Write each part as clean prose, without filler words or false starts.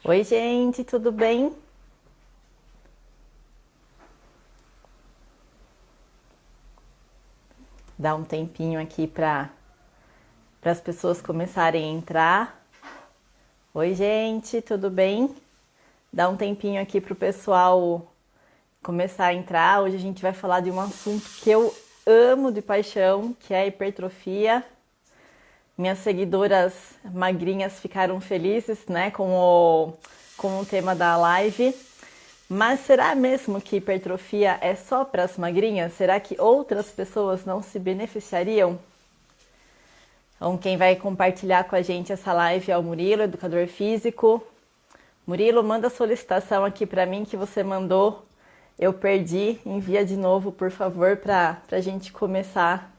Oi, gente, tudo bem? Dá um tempinho aqui para as pessoas começarem a entrar. Oi, gente, tudo bem? Dá um tempinho aqui para o pessoal começar a entrar. Hoje a gente vai falar de um assunto que eu amo de paixão, que é a hipertrofia. Minhas seguidoras magrinhas ficaram felizes, né, com o tema da live. Mas será mesmo que hipertrofia é só para as magrinhas? Será que outras pessoas não se beneficiariam? Então, quem vai compartilhar com a gente essa live é o Murilo, educador físico. Murilo, manda a solicitação aqui para mim que você mandou. Eu perdi, envia de novo, por favor, para a gente começar.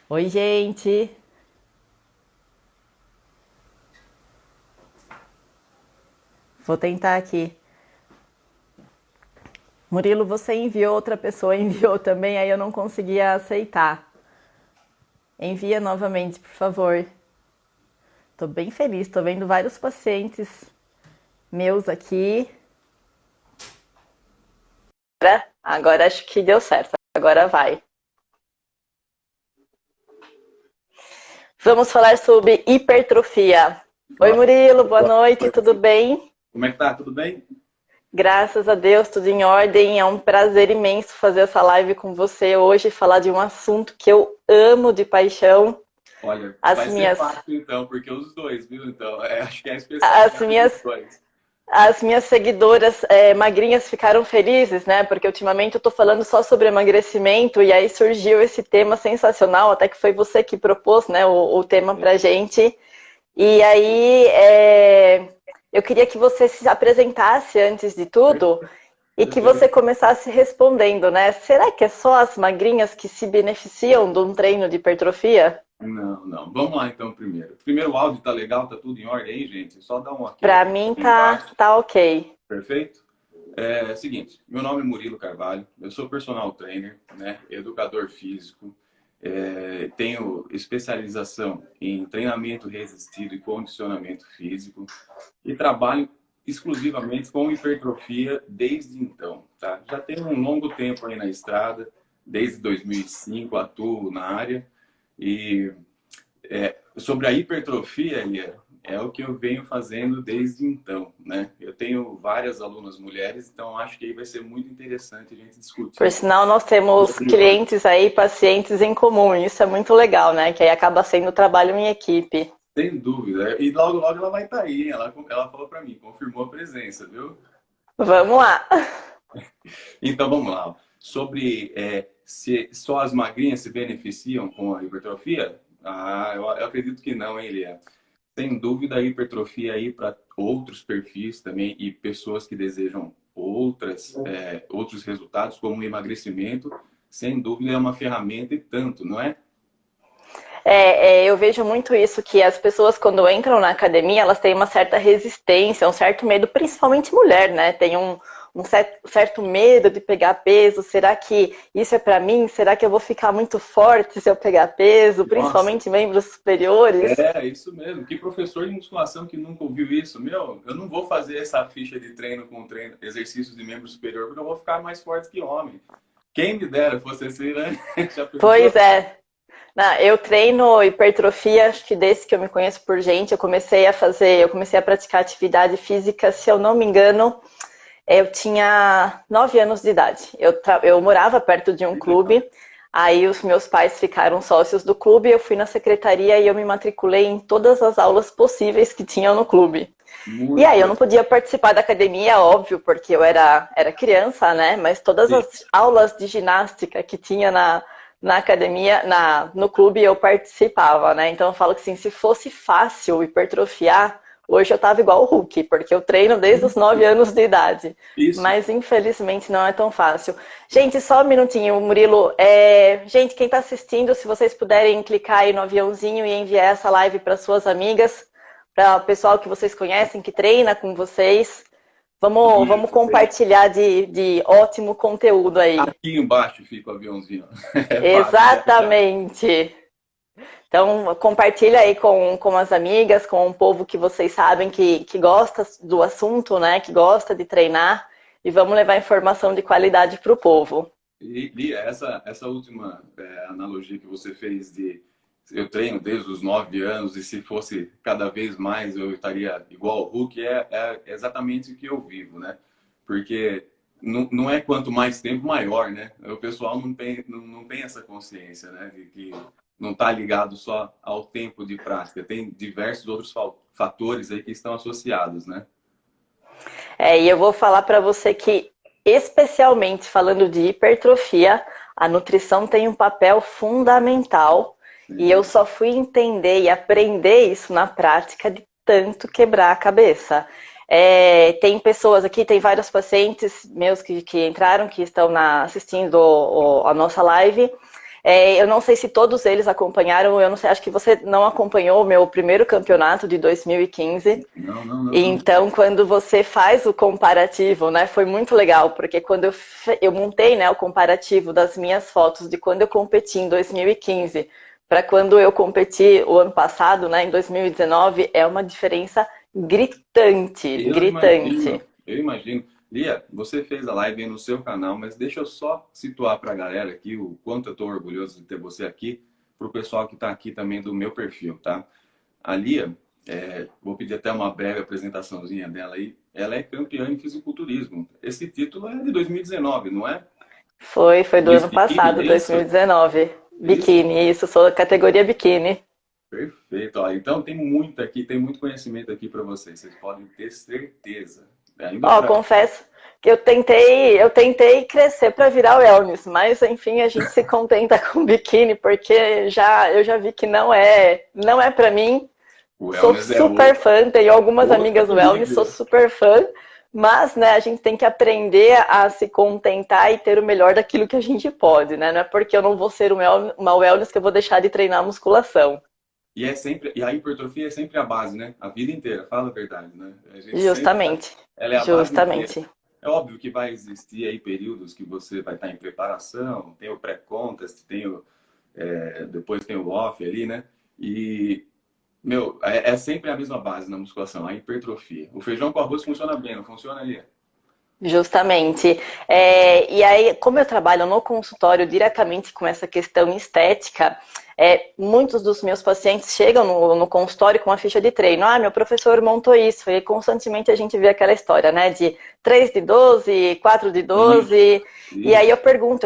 Oi, gente. Vou tentar aqui. Murilo, você enviou, outra pessoa enviou também, aí eu não conseguia aceitar. Envia novamente, por favor. Tô bem feliz, tô vendo vários pacientes meus aqui. Agora acho que deu certo, agora vai. Vamos falar sobre hipertrofia. Oi, Fala. Murilo, boa noite, tudo bem? Como é que tá? Tudo bem? Graças a Deus, tudo em ordem. É um prazer imenso fazer essa live com você hoje, falar de um assunto que eu amo de paixão. Olha, As vai ser minhas, fácil então, porque os dois, viu? Então, acho que é a as especialidade dos minhas, dois. as minhas seguidoras magrinhas ficaram felizes, né? Porque ultimamente eu tô falando só sobre emagrecimento e aí surgiu esse tema sensacional, até que foi você que propôs, né, o tema É, pra gente. E aí, eu queria que você se apresentasse antes de tudo e que você perfeito. começasse respondendo, né? Será que é só as magrinhas que se beneficiam de um treino de hipertrofia? Não, não. Vamos lá então primeiro. Primeiro, o áudio tá legal, tá tudo em ordem aí, gente? Só dá um ok Pra pra mim mim aqui tá, embaixo. tá ok. Perfeito? É seguinte, meu nome é Murilo Carvalho, eu sou personal trainer, né, educador físico, tenho especialização em treinamento resistido e condicionamento físico e trabalho exclusivamente com hipertrofia desde então, tá? Já tenho um longo tempo aí na estrada, desde 2005 atuo na área e sobre a hipertrofia, Elia, é o que eu venho fazendo desde então, né? Eu tenho várias alunas mulheres, então acho que aí vai ser muito interessante a gente Por discutir sinal, nós temos sobre hoje. clientes aí, pacientes em comum. Isso é muito legal, né? Que aí acaba sendo trabalho em equipe. Sem dúvida. E logo, logo ela vai estar aí, hein? Ela falou para mim, confirmou a presença, viu? Vamos lá. Então vamos lá. Sobre se só as magrinhas se beneficiam com a hipertrofia? Eu acredito que não, hein, Elia? Sem dúvida, a hipertrofia aí para outros perfis também e pessoas que desejam outros resultados, como o emagrecimento, sem dúvida é uma ferramenta e tanto, não é? Eu vejo muito isso, que as pessoas quando entram na academia, elas têm uma certa resistência, um certo medo, principalmente mulher, né? Tem um certo medo de pegar peso. Será que isso é para mim? Será que eu vou ficar muito forte se eu pegar peso? Nossa, Principalmente membros superiores? é isso mesmo. Que professor de musculação que nunca ouviu isso? Meu, eu não vou fazer essa ficha de treino com exercícios de membro superior, porque eu vou ficar mais forte que homem. Quem me dera fosse assim, né? Já pensou? Pois é. Não, eu treino hipertrofia, acho que desde que eu me conheço por gente, eu comecei a praticar atividade física, se eu não me engano, eu tinha 9 anos de idade. Eu morava perto de um Que legal. clube, aí os meus pais ficaram sócios do clube, eu fui na secretaria e eu me matriculei em todas as aulas possíveis que tinham no clube. E Muito aí eu não legal. podia participar da academia, óbvio, porque eu era criança, né? Mas todas Sim. as aulas de ginástica que tinha na academia, no clube, eu participava, né? Então eu falo que assim, se fosse fácil hipertrofiar, hoje eu tava igual o Hulk, porque eu treino desde os 9 anos de idade. Isso. Mas infelizmente não é tão fácil. Gente, só um minutinho, Murilo. Gente, quem está assistindo, se vocês puderem clicar aí no aviãozinho e enviar essa live para suas amigas, para o pessoal que vocês conhecem, que treina com vocês. Vamos Isso, sim. compartilhar de ótimo conteúdo aí. Aqui embaixo fica o aviãozinho. É fácil de achar. Exatamente. Então, compartilha aí com as amigas, com o povo que vocês sabem que gosta do assunto, né? Que gosta de treinar. E vamos levar informação de qualidade para o povo. E, Lia, essa última analogia que você fez de eu treino desde os 9 anos e se fosse cada vez mais eu estaria igual ao Hulk, é exatamente o que eu vivo, né? Porque não é quanto mais tempo, maior, né? O pessoal não tem essa consciência, né? De que não está ligado só ao tempo de prática, tem diversos outros fatores aí que estão associados, né? E eu vou falar para você que, especialmente falando de hipertrofia, a nutrição tem um papel fundamental e eu só fui entender e aprender isso na prática de tanto quebrar a cabeça. Tem pessoas aqui, tem vários pacientes meus que entraram, que estão assistindo a nossa live. Eu não sei se todos eles acompanharam, eu não sei, acho que você não acompanhou o meu primeiro campeonato de 2015. Não. Então, quando você faz o comparativo, né, foi muito legal, porque quando eu montei, né, o comparativo das minhas fotos de quando eu competi em 2015 para quando eu competi o ano passado, né, em 2019, é uma diferença gritante, gritante. Eu imagino. Lia, você fez a live aí no seu canal, mas deixa eu só situar para a galera aqui o quanto eu estou orgulhoso de ter você aqui, para o pessoal que está aqui também do meu perfil, tá? A Lia, vou pedir até uma breve apresentaçãozinha dela aí. Ela é campeã em fisiculturismo. Esse título é de 2019, não é? Foi do Miss ano passado, Bikini, é isso? 2019. Biquíni, isso, sou da categoria biquíni. Perfeito. Ó, então tem muito aqui, tem muito conhecimento aqui para vocês. Vocês podem ter certeza. Ainda Ó, confesso que eu tentei crescer para virar wellness, mas enfim, a gente se contenta com biquíni porque eu já vi que não é para mim. o Sou wellness é super fã, tenho algumas amigas outro wellness, sou nível. super fã, mas né, a gente tem que aprender a se contentar e ter o melhor daquilo que a gente pode, né? Não é porque eu não vou ser uma wellness que eu vou deixar de treinar musculação. E a hipertrofia é sempre a base, né? A vida inteira, fala a verdade, né? A gente sempre Justamente, ela é a base inteira. justamente. É óbvio que vai existir aí períodos que você vai estar em preparação, tem o pré-contest, depois tem o off ali, né? E, meu, é sempre a mesma base na musculação, a hipertrofia. O feijão com arroz funciona bem, não funciona ali? Justamente. E aí, como eu trabalho no consultório diretamente com essa questão estética, muitos dos meus pacientes chegam no consultório com a ficha de treino. Ah, meu professor montou isso. E constantemente a gente vê aquela história, né? De 3 de 12, 4 de 12. E aí eu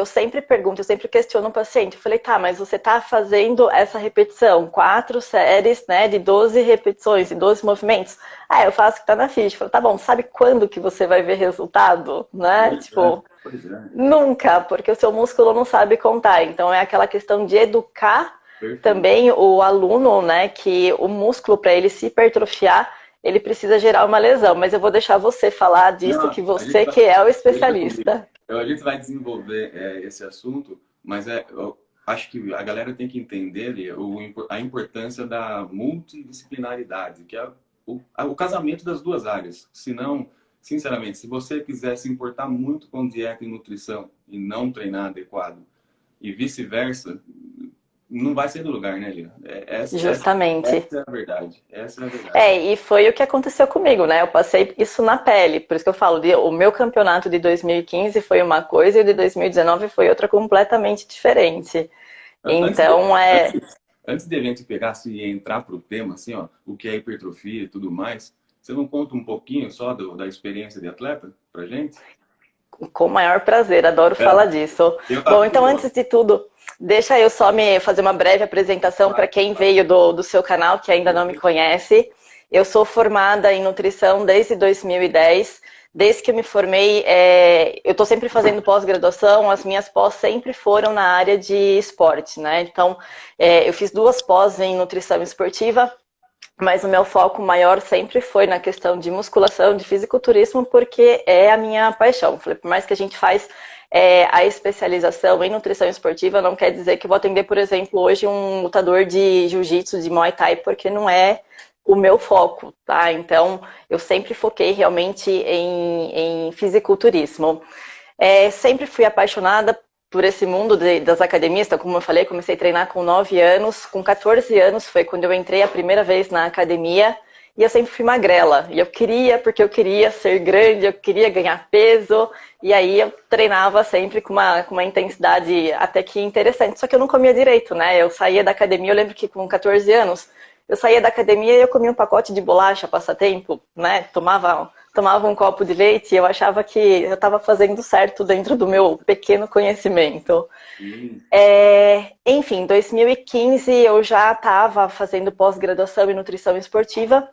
sempre pergunto, eu sempre questiono o paciente. Eu falei, tá, mas você tá fazendo essa repetição, 4 séries, né, de 12 repetições e 12 movimentos? Ah, eu faço o que tá na ficha. Eu falei, tá bom, sabe quando que você vai ver resultado, né? Tipo, Pois é. nunca, porque o seu músculo não sabe contar. Então é aquela questão de educar Perfeito. também o aluno, né, que o músculo, para ele se hipertrofiar, ele precisa gerar uma lesão. Mas eu vou deixar você falar disso, Não, que a gente você vai, que é o deixa comigo. especialista. A gente vai desenvolver esse assunto, mas eu acho que a galera tem que entender ali, a importância da multidisciplinaridade, que é o casamento das duas áreas. Senão, sinceramente, se você quiser se importar muito com dieta e nutrição e não treinar adequado, e vice-versa, não vai ser do lugar, né, Lina? Justamente. Essa é a verdade. Essa é a verdade. E foi o que aconteceu comigo, né? Eu passei isso na pele, por isso que eu falo, o meu campeonato de 2015 foi uma coisa e o de 2019 foi outra completamente diferente. Antes de, Então, antes de a gente pegar assim, e entrar para o tema, assim, ó, o que é hipertrofia e tudo mais, você não conta um pouquinho só da experiência de atleta pra gente? com o maior prazer, adoro É, falar disso. eu Bom, tava então curioso. antes de tudo, deixa eu só me fazer uma breve apresentação para Claro, quem claro. veio do seu canal, que ainda não me conhece. Eu sou formada em nutrição desde 2010. Desde que eu me formei, eu estou sempre fazendo pós-graduação, as minhas pós sempre foram na área de esporte, né? Então, eu fiz 2 pós em nutrição esportiva, mas o meu foco maior sempre foi na questão de musculação, de fisiculturismo, porque é a minha paixão. Falei, por mais que a gente faz a especialização em nutrição esportiva, não quer dizer que eu vou atender, por exemplo, hoje um lutador de jiu-jitsu, de muay thai, porque não é o meu foco, tá? Então, eu sempre foquei realmente em fisiculturismo. Sempre fui apaixonada por esse mundo das academias. Então, como eu falei, comecei a treinar com 9 anos. Com 14 anos foi quando eu entrei a primeira vez na academia. E eu sempre fui magrela. E eu queria, porque eu queria ser grande, eu queria ganhar peso. E aí eu treinava sempre com uma intensidade até que interessante. Só que eu não comia direito, né? Eu saía da academia, eu lembro que com 14 anos, eu saía da academia e eu comia um pacote de bolacha, passatempo, né? Tomava um copo de leite e eu achava que eu estava fazendo certo dentro do meu pequeno conhecimento. Enfim, em 2015 eu já estava fazendo pós-graduação em nutrição esportiva.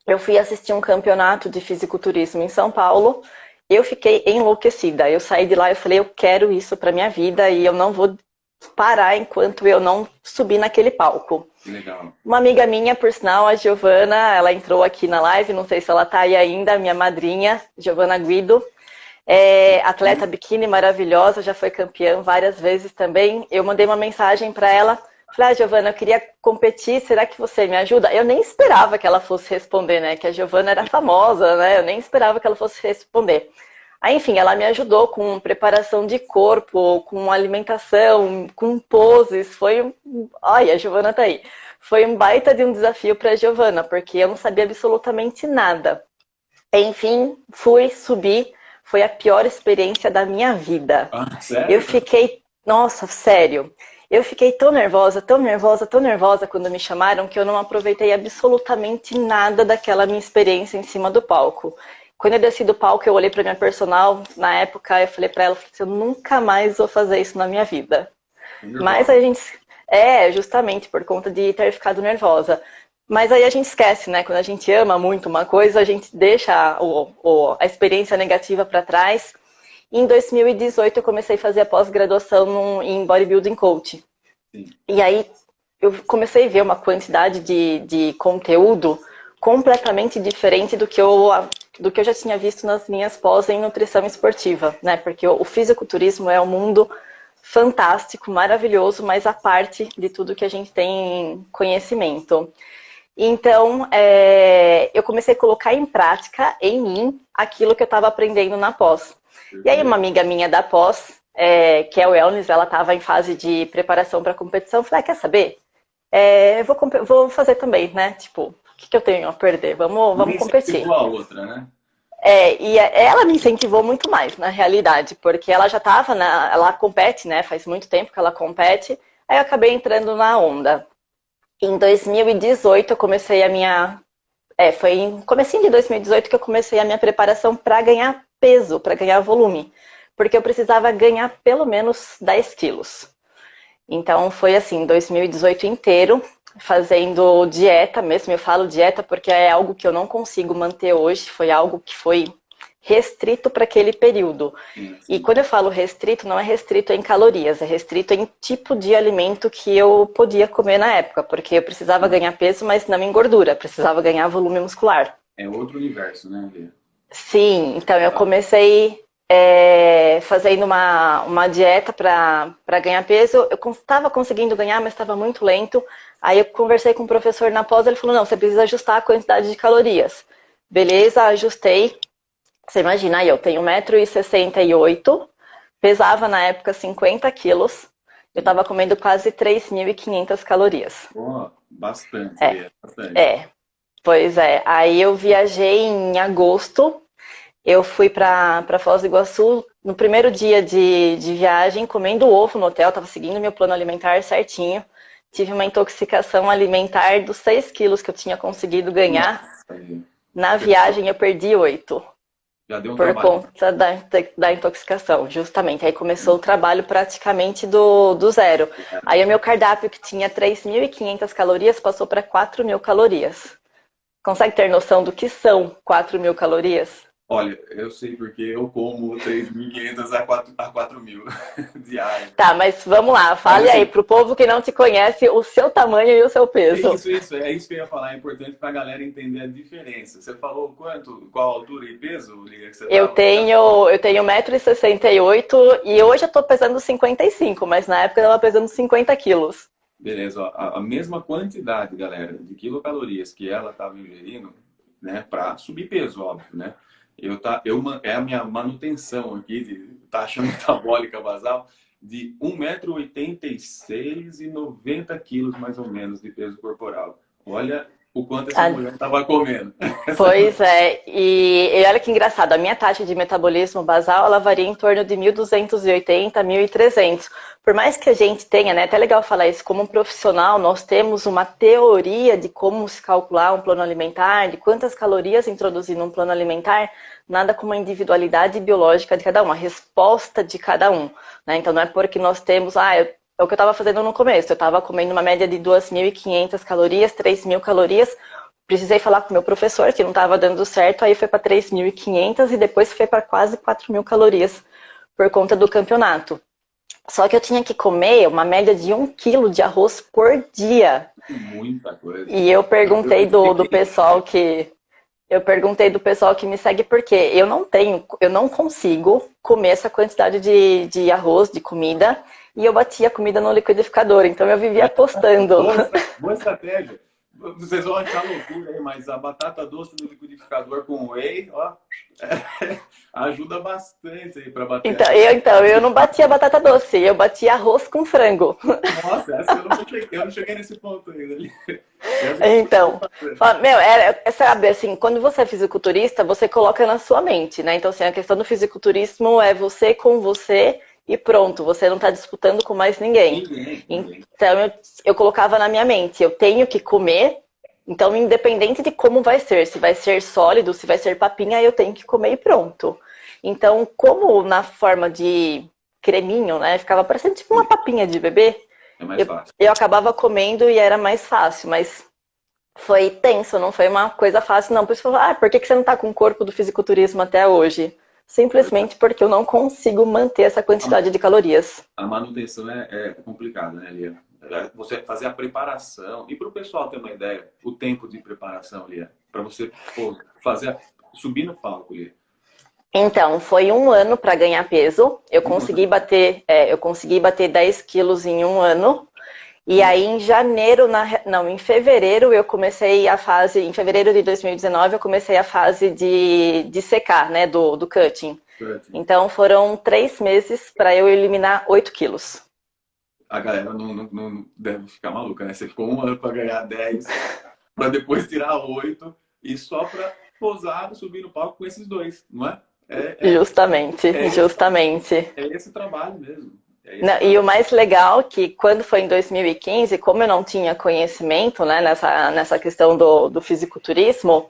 Eu fui assistir um campeonato de fisiculturismo em São Paulo. Eu fiquei enlouquecida. Eu saí de lá e falei, eu quero isso para minha vida e eu não vou parar enquanto eu não subir naquele palco. Legal. Uma amiga minha, por sinal, a Giovana, ela entrou aqui na live, não sei se ela tá aí ainda, minha madrinha, Giovana Guido. Atleta biquíni maravilhosa, já foi campeã várias vezes também. Eu mandei uma mensagem para ela. Falei, Giovana, eu queria competir, será que você me ajuda? Eu nem esperava que ela fosse responder, né? Que a Giovana era famosa, né? Eu nem esperava que ela fosse responder. Aí, enfim, ela me ajudou com preparação de corpo, com alimentação, com poses. Olha, a Giovana tá aí. Foi um baita de um desafio para a Giovana, porque eu não sabia absolutamente nada. Enfim, subi. Foi a pior experiência da minha vida. Ah, sério? Eu fiquei, nossa, sério. Eu fiquei tão nervosa, tão nervosa, tão nervosa quando me chamaram que eu não aproveitei absolutamente nada daquela minha experiência em cima do palco. Quando eu desci do palco, eu olhei para minha personal, na época eu falei para ela, eu nunca mais vou fazer isso na minha vida. Mas a gente... justamente por conta de ter ficado nervosa. Mas aí a gente esquece, né? Quando a gente ama muito uma coisa, a gente deixa a experiência negativa para trás. Em 2018 eu comecei a fazer a pós-graduação em Bodybuilding Coach. Sim. E aí eu comecei a ver uma quantidade de conteúdo completamente diferente do que eu já tinha visto nas minhas pós em nutrição esportiva, né? Porque o fisiculturismo é um mundo fantástico, maravilhoso, mas a parte de tudo que a gente tem conhecimento. Então, eu comecei a colocar em prática, em mim, aquilo que eu estava aprendendo na pós. E aí, uma amiga minha da pós, que é o Wellness, ela estava em fase de preparação para a competição. Eu falei, quer saber? Eu vou fazer também, né? Tipo, o que eu tenho a perder? Vamos competir. A outra, né? E ela me incentivou muito mais, na realidade, porque ela já estava, ela compete, né? Faz muito tempo que ela compete. Aí eu acabei entrando na onda. Em 2018 eu comecei a minha... foi em comecinho de 2018 que eu comecei a minha preparação para ganhar peso, para ganhar volume. Porque eu precisava ganhar pelo menos 10 quilos. Então foi assim, 2018 inteiro, fazendo dieta mesmo. Eu falo dieta porque é algo que eu não consigo manter hoje. Foi algo que foi restrito para aquele período. E quando eu falo restrito, não é restrito em calorias, é restrito em tipo de alimento que eu podia comer na época, porque eu precisava ganhar peso, mas não em gordura, precisava ganhar volume muscular. É outro universo, né, Lê? Sim, então eu comecei fazendo uma dieta para ganhar peso. Eu estava conseguindo ganhar, mas estava muito lento. Aí eu conversei com o professor na pós, ele falou, não, você precisa ajustar a quantidade de calorias. Beleza, ajustei. Você imagina, eu tenho 1,68 m, pesava na época 50 quilos, eu estava comendo quase 3.500 calorias. Bastante, bastante. Pois é. Aí eu viajei em agosto, eu fui para Foz do Iguaçu, no primeiro dia de viagem, comendo ovo no hotel, estava seguindo meu plano alimentar certinho. Tive uma intoxicação alimentar dos 6 quilos que eu tinha conseguido ganhar. Na viagem eu perdi 8. Já deu um por trabalho. Conta da intoxicação, justamente. Aí começou o trabalho praticamente do zero. Aí o meu cardápio, que tinha 3.500 calorias, passou para 4.000 calorias. Consegue ter noção do que são 4.000 calorias? Olha, eu sei porque eu como 3.500 a 4.000 diário. Tá, mas vamos lá, fale aí pro povo que não te conhece o seu tamanho e o seu peso. É isso que eu ia falar, é importante pra galera entender a diferença. Você falou qual altura e peso, Liga, que você eu tenho 1,68 m e hoje eu tô pesando 55, mas na época eu tava pesando 50 quilos. Beleza, ó, a mesma quantidade, galera, de quilocalorias que ela estava ingerindo, né? Para subir peso, óbvio, né? É a minha manutenção aqui de taxa metabólica basal de 1,86 m e 90 quilos, mais ou menos, de peso corporal. Olha o quanto essa mulher estava comendo. Pois é, e olha que engraçado, a minha taxa de metabolismo basal, ela varia em torno de 1.280, 1.300. Por mais que a gente tenha, né, até legal falar isso, como um profissional, nós temos uma teoria de como se calcular um plano alimentar, de quantas calorias introduzir num plano alimentar, nada como a individualidade biológica de cada um, a resposta de cada um, né? Então não é porque nós temos, é o que eu estava fazendo no começo, eu estava comendo uma média de 2.500 calorias, 3.000 calorias, precisei falar com o meu professor que não estava dando certo, aí foi para 3.500 e depois foi para quase 4.000 calorias por conta do campeonato. Só que eu tinha que comer uma média de 1 quilo de arroz por dia. Muita coisa. E eu perguntei do pessoal que... Eu perguntei do pessoal que me segue porque eu não consigo comer essa quantidade de arroz, de comida, e eu batia a comida no liquidificador, então eu vivia apostando. Boa estratégia. Vocês vão achar loucura aí, mas a batata doce no liquidificador com whey, ó, ajuda bastante aí para bater. Então, eu não batia batata doce, eu batia arroz com frango. Nossa, eu não cheguei nesse ponto ainda. Então, sabe, assim, quando você é fisiculturista, você coloca na sua mente, né? Então, assim, a questão do fisiculturismo é você com você e pronto, você não está disputando com mais ninguém. Então, eu colocava na minha mente, eu tenho que comer, então, independente de como vai ser, se vai ser sólido, se vai ser papinha, eu tenho que comer e pronto. Então, como na forma de creminho, né, ficava parecendo tipo uma papinha de bebê, eu acabava comendo e era mais fácil, mas foi tenso, não foi uma coisa fácil, não. Por isso eu falei, por que você não está com o corpo do fisiculturismo até hoje? Simplesmente porque eu não consigo manter essa quantidade de calorias. A manutenção é complicada, né, Lia? Você fazer a preparação. E para o pessoal ter uma ideia, o tempo de preparação, Lia, para você subir no palco, Lia. Então, foi 1 ano para ganhar peso. Eu consegui bater 10 quilos em 1 ano. E aí, em fevereiro, eu comecei a fase, em fevereiro de 2019, eu comecei a fase de secar, né, do cutting. Então, foram 3 meses para eu eliminar 8 quilos. A galera não deve ficar maluca, né? Você ficou 1 ano para ganhar 10, para depois tirar 8, e só para posar, subir no palco com esses dois, não é? Justamente. É esse trabalho mesmo. E o mais legal que quando foi em 2015, como eu não tinha conhecimento, né, nessa questão do fisiculturismo,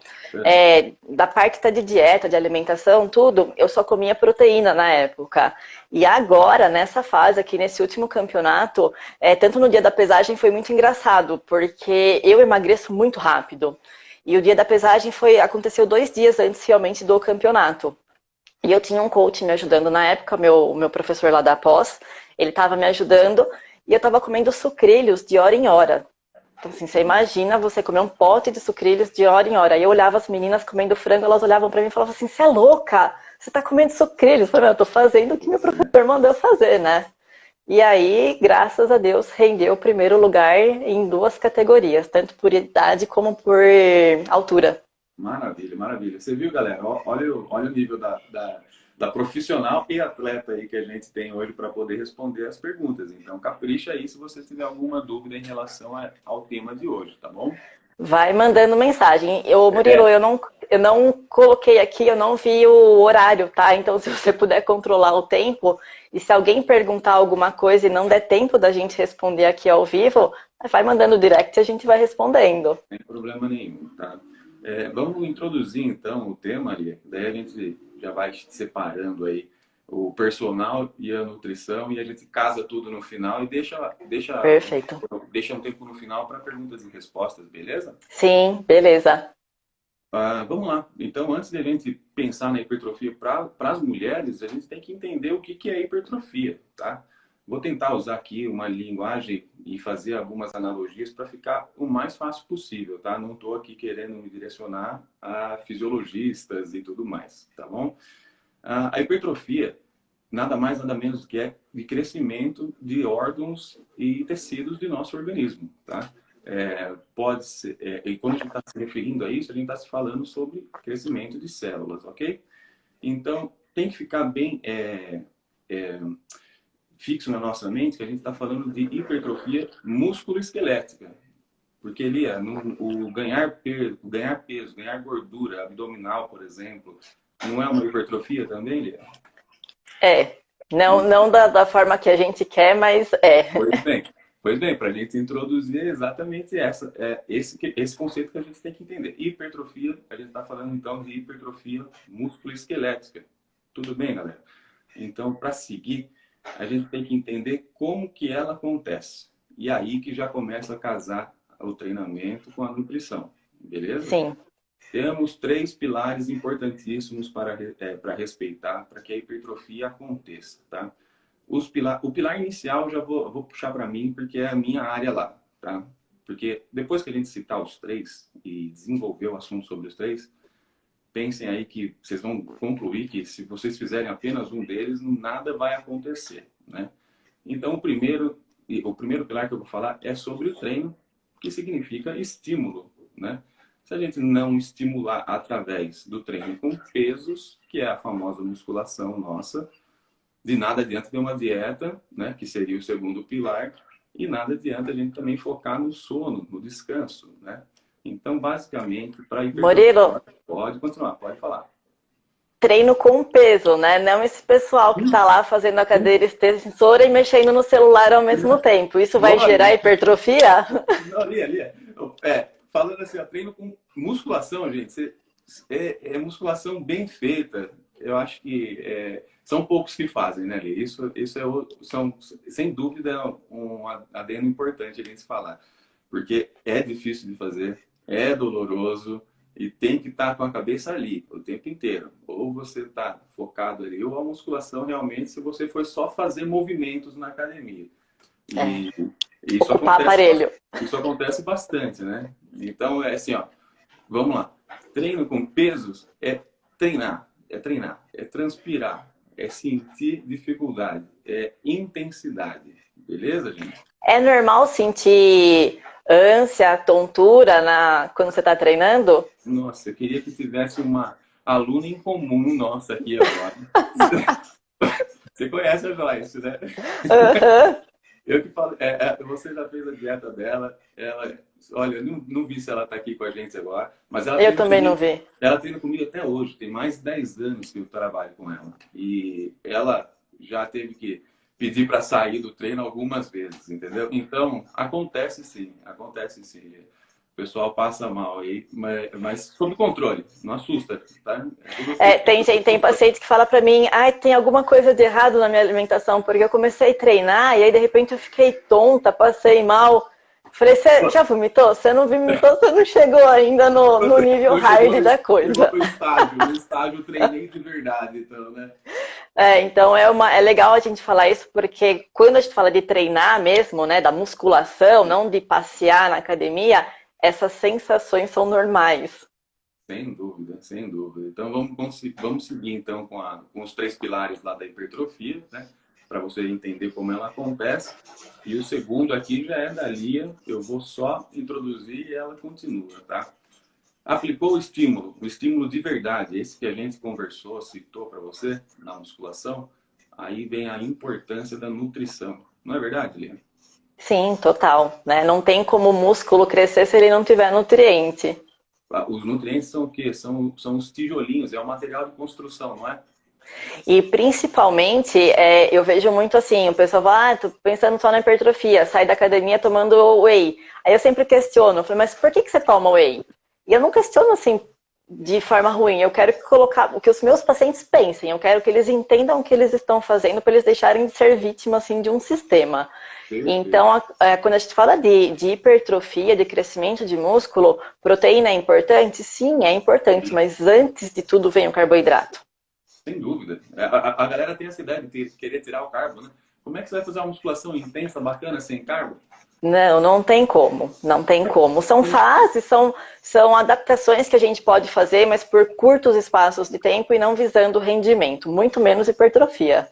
da parte de dieta, de alimentação, tudo, eu só comia proteína na época. E agora, nessa fase aqui, nesse último campeonato, tanto no dia da pesagem foi muito engraçado, porque eu emagreço muito rápido. E o dia da pesagem aconteceu 2 dias antes realmente do campeonato. E eu tinha um coach me ajudando na época, meu professor lá da pós, ele estava me ajudando e eu estava comendo sucrilhos de hora em hora. Então, assim, você imagina você comer um pote de sucrilhos de hora em hora. E eu olhava as meninas comendo frango, elas olhavam para mim e falavam assim, você é louca? Você está comendo sucrilhos? Eu falei, eu tô fazendo o que meu professor mandou fazer, né? E aí, graças a Deus, rendeu o primeiro lugar em 2 categorias, tanto por idade como por altura. Maravilha, maravilha. Você viu, galera? Olha o nível da profissional e atleta aí que a gente tem hoje para poder responder as perguntas. Então, capricha aí se você tiver alguma dúvida em relação ao tema de hoje, tá bom? Vai mandando mensagem. Murilo, eu não coloquei aqui, eu não vi o horário, tá? Então, se você puder controlar o tempo, e se alguém perguntar alguma coisa e não der tempo da gente responder aqui ao vivo, vai mandando direct e a gente vai respondendo. Não tem problema nenhum, tá? Vamos introduzir, então, o tema, Lia. Daí a gente já vai separando aí o personal e a nutrição e a gente casa tudo no final e Perfeito. Deixa um tempo no final para perguntas e respostas, beleza? Sim, beleza. Vamos lá. Então, antes de a gente pensar na hipertrofia para as mulheres, a gente tem que entender o que é hipertrofia, tá? Vou tentar usar aqui uma linguagem e fazer algumas analogias para ficar o mais fácil possível, tá? Não estou aqui querendo me direcionar a fisiologistas e tudo mais, tá bom? A hipertrofia nada mais, nada menos que é de crescimento de órgãos e tecidos do nosso organismo, tá? pode ser, e quando a gente está se referindo a isso, a gente está se falando sobre crescimento de células, ok? Então, tem que ficar bem fixo na nossa mente que a gente está falando de hipertrofia musculoesquelética. Porque, Lia, o ganhar peso, ganhar gordura abdominal, por exemplo, não é uma hipertrofia também, Lia? Não da forma que a gente quer, mas é. Pois bem, para a gente introduzir exatamente esse conceito que a gente tem que entender. Hipertrofia, a gente está falando então de hipertrofia musculoesquelética. Tudo bem, galera? Então, para seguir, a gente tem que entender como que ela acontece. E aí que já começa a casar o treinamento com a nutrição, beleza? Sim. Temos 3 pilares importantíssimos para respeitar, para que a hipertrofia aconteça, tá? O pilar inicial eu já vou puxar para mim, porque é a minha área lá, tá? Porque depois que a gente citar os 3 e desenvolver o assunto sobre os 3, pensem aí que vocês vão concluir que se vocês fizerem apenas um deles, nada vai acontecer, né? Então, o primeiro pilar que eu vou falar é sobre o treino, que significa estímulo, né? Se a gente não estimular através do treino com pesos, que é a famosa musculação nossa, de nada adianta ter uma dieta, né, que seria o segundo pilar, e nada adianta a gente também focar no sono, no descanso, né? Então, basicamente, para Murilo, pode continuar, pode falar. treino com peso, né? Não esse pessoal que está lá fazendo a cadeira extensora e mexendo no celular ao mesmo tempo. Isso vai gerar hipertrofia? Não, Lia. Falando assim, treino com musculação, gente, é musculação bem feita. Eu acho que são poucos que fazem, né, Lia? Isso são, sem dúvida, um adendo importante a gente falar. Porque é difícil de fazer, é doloroso, e tem que estar com a cabeça ali o tempo inteiro. Ou você está focado ali, ou a musculação realmente, se você for só fazer movimentos na academia. E isso acontece bastante, né? Então, é assim, vamos lá. Treino com pesos é treinar, é transpirar, é sentir dificuldade, é intensidade. Beleza, gente? É normal sentir ânsia, tontura quando você está treinando? Nossa, eu queria que tivesse uma aluna em comum nossa aqui agora. Você conhece a Joyce, né? Eu que falo, você já fez a dieta dela, olha, não vi se ela está aqui com a gente agora, mas ela eu também não vi. Ela treina comigo até hoje, tem mais de 10 anos que eu trabalho com ela. E ela já teve que pedir para sair do treino algumas vezes, entendeu? Então, acontece sim. O pessoal passa mal aí, mas sob controle, não assusta, tá? Tem paciente que fala pra mim, tem alguma coisa de errado na minha alimentação, porque eu comecei a treinar e aí de repente eu fiquei tonta, passei mal. Falei, você já vomitou? Você não vomitou, você não chegou ainda no nível hard da coisa. No estágio treinei de verdade, então, né? Então é legal a gente falar isso, porque quando a gente fala de treinar mesmo, né, da musculação, não de passear na academia, essas sensações são normais. Sem dúvida. Então vamos seguir então com os 3 pilares lá da hipertrofia, né? Para você entender como ela acontece. E o segundo aqui já é da Lia, eu vou só introduzir e ela continua, tá? Aplicou o estímulo de verdade, esse que a gente conversou, citou para você na musculação, aí vem a importância da nutrição. Não é verdade, Lia? Sim, total, né? Não tem como o músculo crescer se ele não tiver nutriente. Os nutrientes são o quê? São os tijolinhos, é o material de construção, não é? E principalmente, eu vejo muito assim, o pessoal fala, tô pensando só na hipertrofia, sai da academia tomando whey. Aí eu sempre questiono, mas por que você toma whey? E eu não questiono assim de forma ruim, eu quero que os meus pacientes pensem, eu quero que eles entendam o que eles estão fazendo para eles deixarem de ser vítimas assim, de um sistema. Então, quando a gente fala de hipertrofia, de crescimento de músculo, proteína é importante? Sim, é importante, mas antes de tudo vem o carboidrato. Sem dúvida. A galera tem essa ideia de querer tirar o carbo, né? Como é que você vai fazer uma musculação intensa, bacana, sem carbo? Não tem como, não tem como. São fases, são adaptações que a gente pode fazer, mas por curtos espaços de tempo e não visando rendimento, muito menos hipertrofia.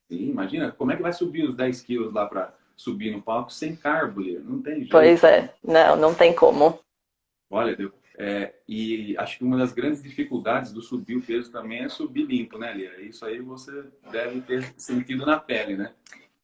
Sim, imagina, como é que vai subir os 10 quilos lá para subir no palco sem carbo, Lia. Não tem Pois jeito. é, não, não tem como. Olha, e acho que uma das grandes dificuldades do subir o peso também é subir limpo, né, Lia? Isso aí você deve ter sentido na pele, né?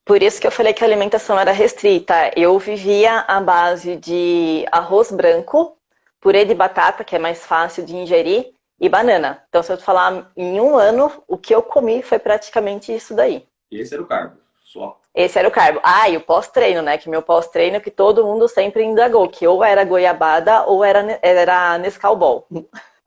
Por isso que eu falei que a alimentação era restrita. Eu vivia à base de arroz branco, purê de batata, que é mais fácil de ingerir, e banana. Então, se eu te falar em um ano, o que eu comi foi praticamente isso daí. Esse era o carbo, só. Esse era o carbo. Ah, e o pós-treino, né? Que meu pós-treino que todo mundo sempre indagou, que ou era goiabada ou era Nescau Ball.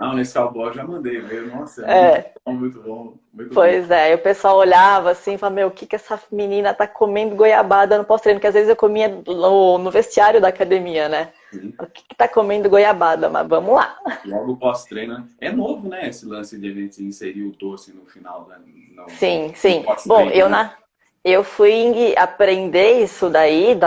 Ah, nesse cowboy eu já mandei ver. Nossa, é É, muito bom, muito bom. pois é. E o pessoal olhava assim e falava, meu, o que que essa menina tá comendo goiabada no pós-treino? Que às vezes eu comia no vestiário da academia, né? Sim. O que que tá comendo goiabada? Mas vamos lá. Logo pós-treino, né? É novo, né? Esse lance de a gente inserir o doce no final, Sim, no sim. Bom, pós-treino, né? eu fui aprender isso daí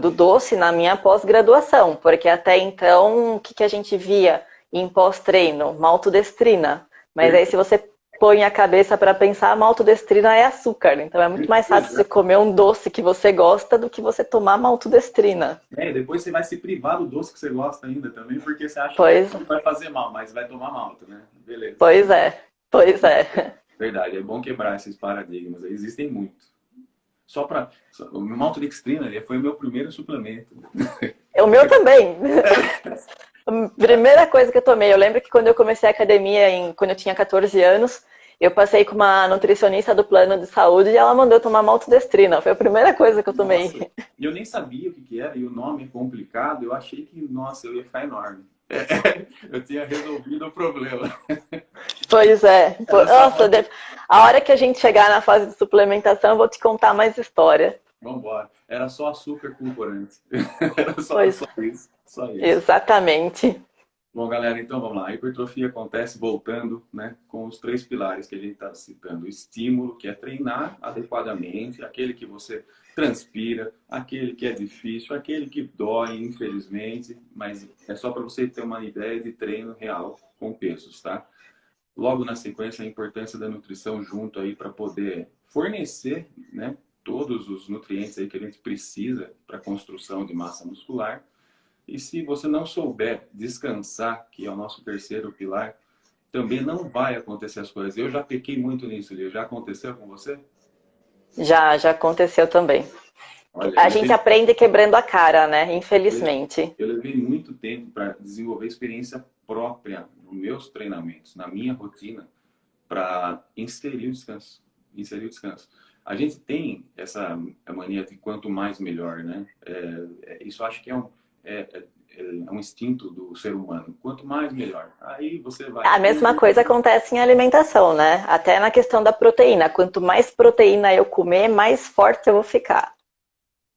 do doce na minha pós-graduação, porque até então o que que a gente via em pós-treino? Maltodestrina. Mas aí se Perfeito. você põe a cabeça para pensar, a maltodestrina é açúcar. Então é muito mais fácil você comer um doce que você gosta do que você tomar maltodestrina. Depois você vai se privar do doce que você gosta ainda também, porque você acha que Pois, não vai fazer mal, mas vai tomar malta, né? Beleza. pois é, pois é. Verdade, é bom quebrar esses paradigmas. Existem muitos. O maltodextrina foi o meu primeiro suplemento. O meu também. Primeira coisa que eu tomei, eu lembro que quando eu comecei a academia, quando eu tinha 14 anos, eu passei com uma nutricionista do plano de saúde e ela mandou eu tomar maltodestrina. Foi a primeira coisa que eu Nossa, tomei. e eu nem sabia o que que era, e o nome é complicado. Eu achei que, nossa, eu ia ficar enorme. Eu tinha resolvido o problema. Pois é. Era só Nossa, a hora que a gente chegar na fase de suplementação, eu vou te contar mais história. Vamos embora. Era só açúcar com corante. Era Pois, só isso. Só isso. exatamente. Bom, galera, então vamos lá. A hipertrofia acontece voltando, né, com os três pilares que a gente está citando. O estímulo, que é treinar adequadamente, aquele que você transpira, aquele que é difícil, aquele que dói, infelizmente, mas é só para você ter uma ideia de treino real com pesos, tá? Logo na sequência, a importância da nutrição junto aí para poder fornecer, né, todos os nutrientes aí que a gente precisa para a construção de massa muscular. E se você não souber descansar, que é o nosso terceiro pilar, também não vai acontecer as coisas. Eu já pequei muito nisso, Lia. Já aconteceu com você? Já aconteceu também. Olha, A gente aprende quebrando a cara, né? Infelizmente. eu levei muito tempo para desenvolver experiência própria nos meus treinamentos, na minha rotina, para inserir o descanso. Inserir o descanso. A gente tem essa mania de quanto mais melhor, né? Isso acho que é um instinto do ser humano. Quanto mais melhor. Aí você vai. A mesma coisa acontece em alimentação, né? Até na questão da proteína. Quanto mais proteína eu comer, mais forte eu vou ficar.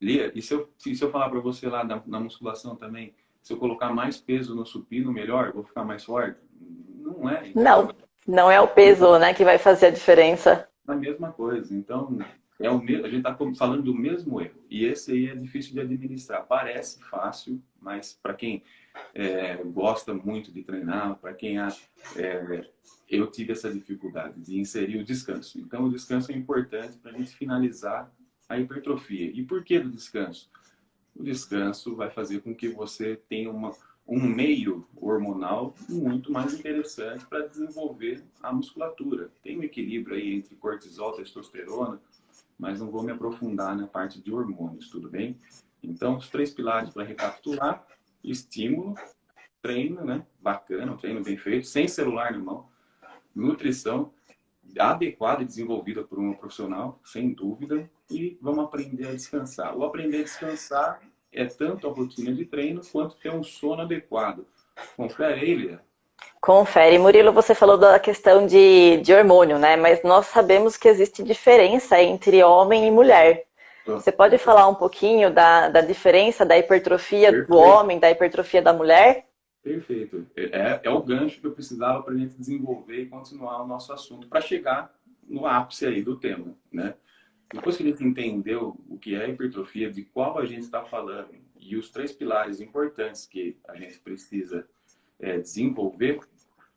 Lia, e se eu falar para você lá na musculação também, se eu colocar mais peso no supino, melhor, eu vou ficar mais forte? Não é, Não, entendeu? não é o peso, né, que vai fazer a diferença. A mesma coisa. Então, a gente está falando do mesmo erro. E esse aí é difícil de administrar. Parece fácil, mas para quem gosta muito de treinar, para quem eu tive essa dificuldade de inserir o descanso. Então, o descanso é importante para a gente finalizar a hipertrofia. E por que do descanso? O descanso vai fazer com que você tenha um meio hormonal muito mais interessante para desenvolver a musculatura. Tem um equilíbrio aí entre cortisol, testosterona, mas não vou me aprofundar na parte de hormônios, tudo bem? Então, os três pilares para recapitular: estímulo, treino, né? Bacana, um treino bem feito, sem celular na mão, nutrição adequada e desenvolvida por um profissional, sem dúvida, e vamos aprender a descansar. O aprender a descansar é tanto a rotina de treino quanto ter um sono adequado. Confere aí, Lia. Confere. Murilo, você falou da questão de hormônio, né? Mas nós sabemos que existe diferença entre homem e mulher. Você pode falar um pouquinho da diferença da hipertrofia do Perfeito. homem, da hipertrofia da mulher? Perfeito. É o gancho que eu precisava para a gente desenvolver e continuar o nosso assunto, para chegar no ápice aí do tema, né? Depois que a gente entendeu o que é hipertrofia, de qual a gente está falando, e os três pilares importantes que a gente precisa desenvolver,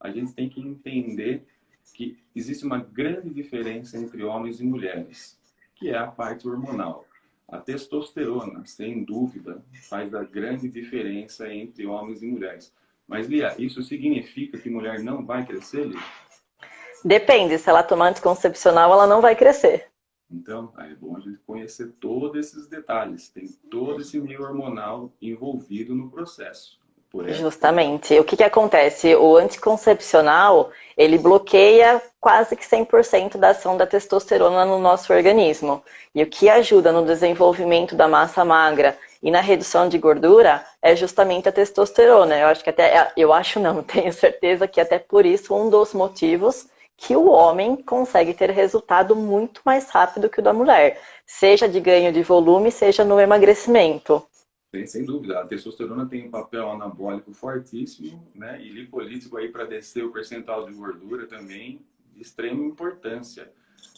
a gente tem que entender que existe uma grande diferença entre homens e mulheres, que é a parte hormonal. A testosterona, sem dúvida, faz a grande diferença entre homens e mulheres. Mas, Lia, isso significa que mulher não vai crescer, Lia? Depende, se ela tomar anticoncepcional, ela não vai crescer. Então, é bom a gente conhecer todos esses detalhes. Tem todo esse meio hormonal envolvido no processo. Por essa... Justamente. O que que acontece? O anticoncepcional, ele bloqueia quase que 100% da ação da testosterona no nosso organismo. E o que ajuda no desenvolvimento da massa magra e na redução de gordura é justamente a testosterona. Eu acho que até, eu acho não, tenho certeza que até por isso um dos motivos que o homem consegue ter resultado muito mais rápido que o da mulher, seja de ganho de volume, seja no emagrecimento. Sem dúvida, a testosterona tem um papel anabólico fortíssimo, né? E lipolítico aí para descer o percentual de gordura também de extrema importância.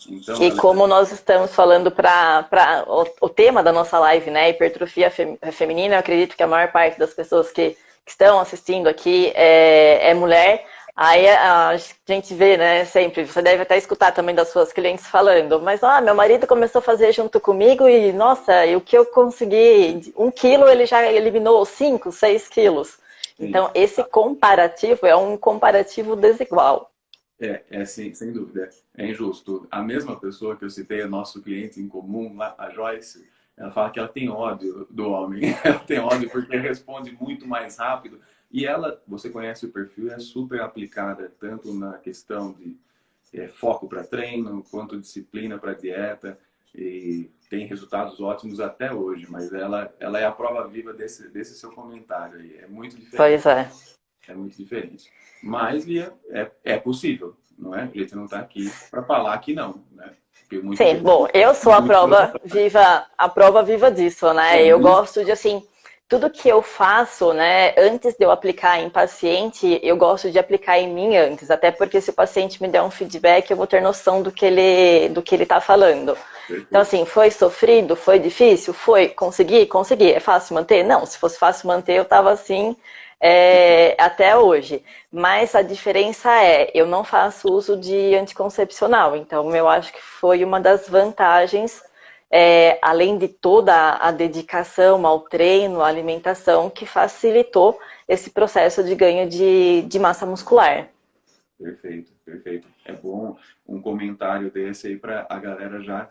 Então, E ela... como nós estamos falando para o tema da nossa live, né, hipertrofia feminina, eu acredito que a maior parte das pessoas que estão assistindo aqui é mulher. Aí a gente vê, né, sempre, você deve até escutar também das suas clientes falando, mas meu marido começou a fazer junto comigo e, nossa, e o que eu consegui, 1 quilo ele já eliminou 5, 6 quilos. Sim. Então, esse comparativo é um comparativo desigual. Sim, sem dúvida. É injusto. A mesma pessoa que eu citei, é nosso cliente em comum, lá, a Joyce, ela fala que ela tem ódio do homem. Ela tem ódio porque responde muito mais rápido. E ela, você conhece o perfil, é super aplicada, tanto na questão de foco para treino, quanto disciplina para dieta. E tem resultados ótimos até hoje, mas ela é a prova viva desse seu comentário aí. É muito diferente. Pois é. É muito diferente. Mas, Lia, é possível, não é? A gente não está aqui para falar que não, né? Porque muita Sim, gente... bom, eu sou a prova viva disso, né? É Eu isso? gosto de, assim, tudo que eu faço, né, antes de eu aplicar em paciente, eu gosto de aplicar em mim antes, até porque se o paciente me der um feedback, eu vou ter noção do que ele tá falando. Então, Perfeito. assim, foi sofrido? Foi difícil? Foi? Consegui? Consegui. É fácil manter? Não, se fosse fácil manter, eu tava assim, até hoje. Mas a diferença é, eu não faço uso de anticoncepcional, então eu acho que foi uma das vantagens, além de toda a dedicação ao treino, à alimentação, que facilitou esse processo de ganho de massa muscular. Perfeito, perfeito. É bom um comentário desse aí para a galera já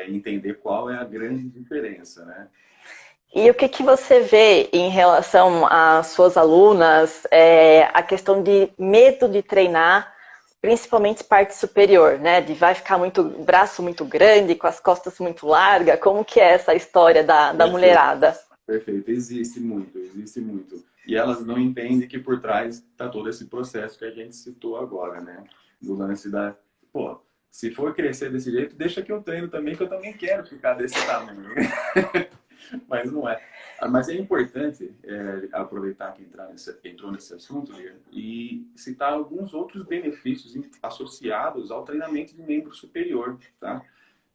entender qual é a grande diferença, né? E o que, que você vê em relação às suas alunas, a questão de medo de treinar, principalmente parte superior, né? De vai ficar muito, braço muito grande, com as costas muito largas, como que é essa história da Perfeito, mulherada? perfeito. Existe muito, existe muito. E elas não entendem que por trás está todo esse processo que a gente citou agora, né? Do lance da, pô, se for crescer desse jeito, deixa que eu treino também, que eu também quero ficar desse tamanho. Mas não é. Mas é importante aproveitar que entrou nesse assunto, Lia, e citar alguns outros benefícios associados ao treinamento de membro superior, tá?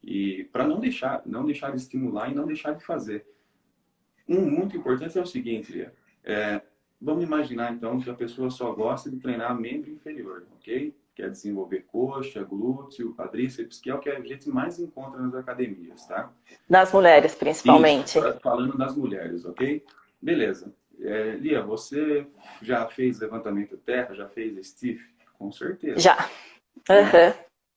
E para não deixar de estimular e não deixar de fazer. Um muito importante é o seguinte, Lia, vamos imaginar então que a pessoa só gosta de treinar membro inferior, ok? Quer desenvolver coxa, glúteo, quadríceps, que é o que a gente mais encontra nas academias, tá? Das mulheres, Isso, principalmente. falando das mulheres, ok? Beleza. Lia, você já fez levantamento terra, já fez stiff? Com certeza, Já. né? Uhum.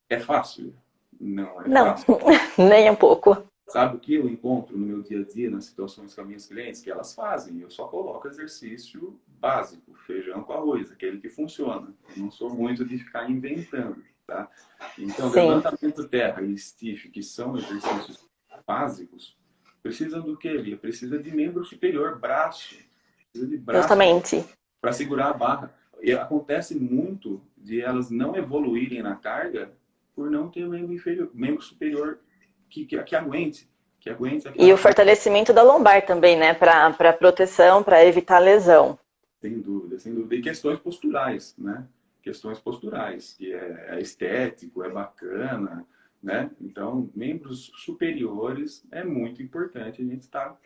É fácil? Não é Não, fácil. nem um pouco. Sabe o que eu encontro no meu dia a dia, nas situações com as minhas clientes? Que elas fazem. Eu só coloco exercício básico, feijão com arroz, aquele que funciona. Eu não sou muito de ficar inventando, tá? Então, Sim, levantamento terra e stiff, que são exercícios básicos, precisa do que, Lia? Precisa de membro superior, braço. Precisa de braço justamente. para segurar a barra. E acontece muito de elas não evoluírem na carga por não ter membro inferior, membro superior que aguente E aquela o carga. fortalecimento da lombar também, né? Para proteção, para evitar lesão. Sem dúvida, sem dúvida. E questões posturais, né? Questões posturais, que é estético, é bacana, né? Então, membros superiores é muito importante a gente estar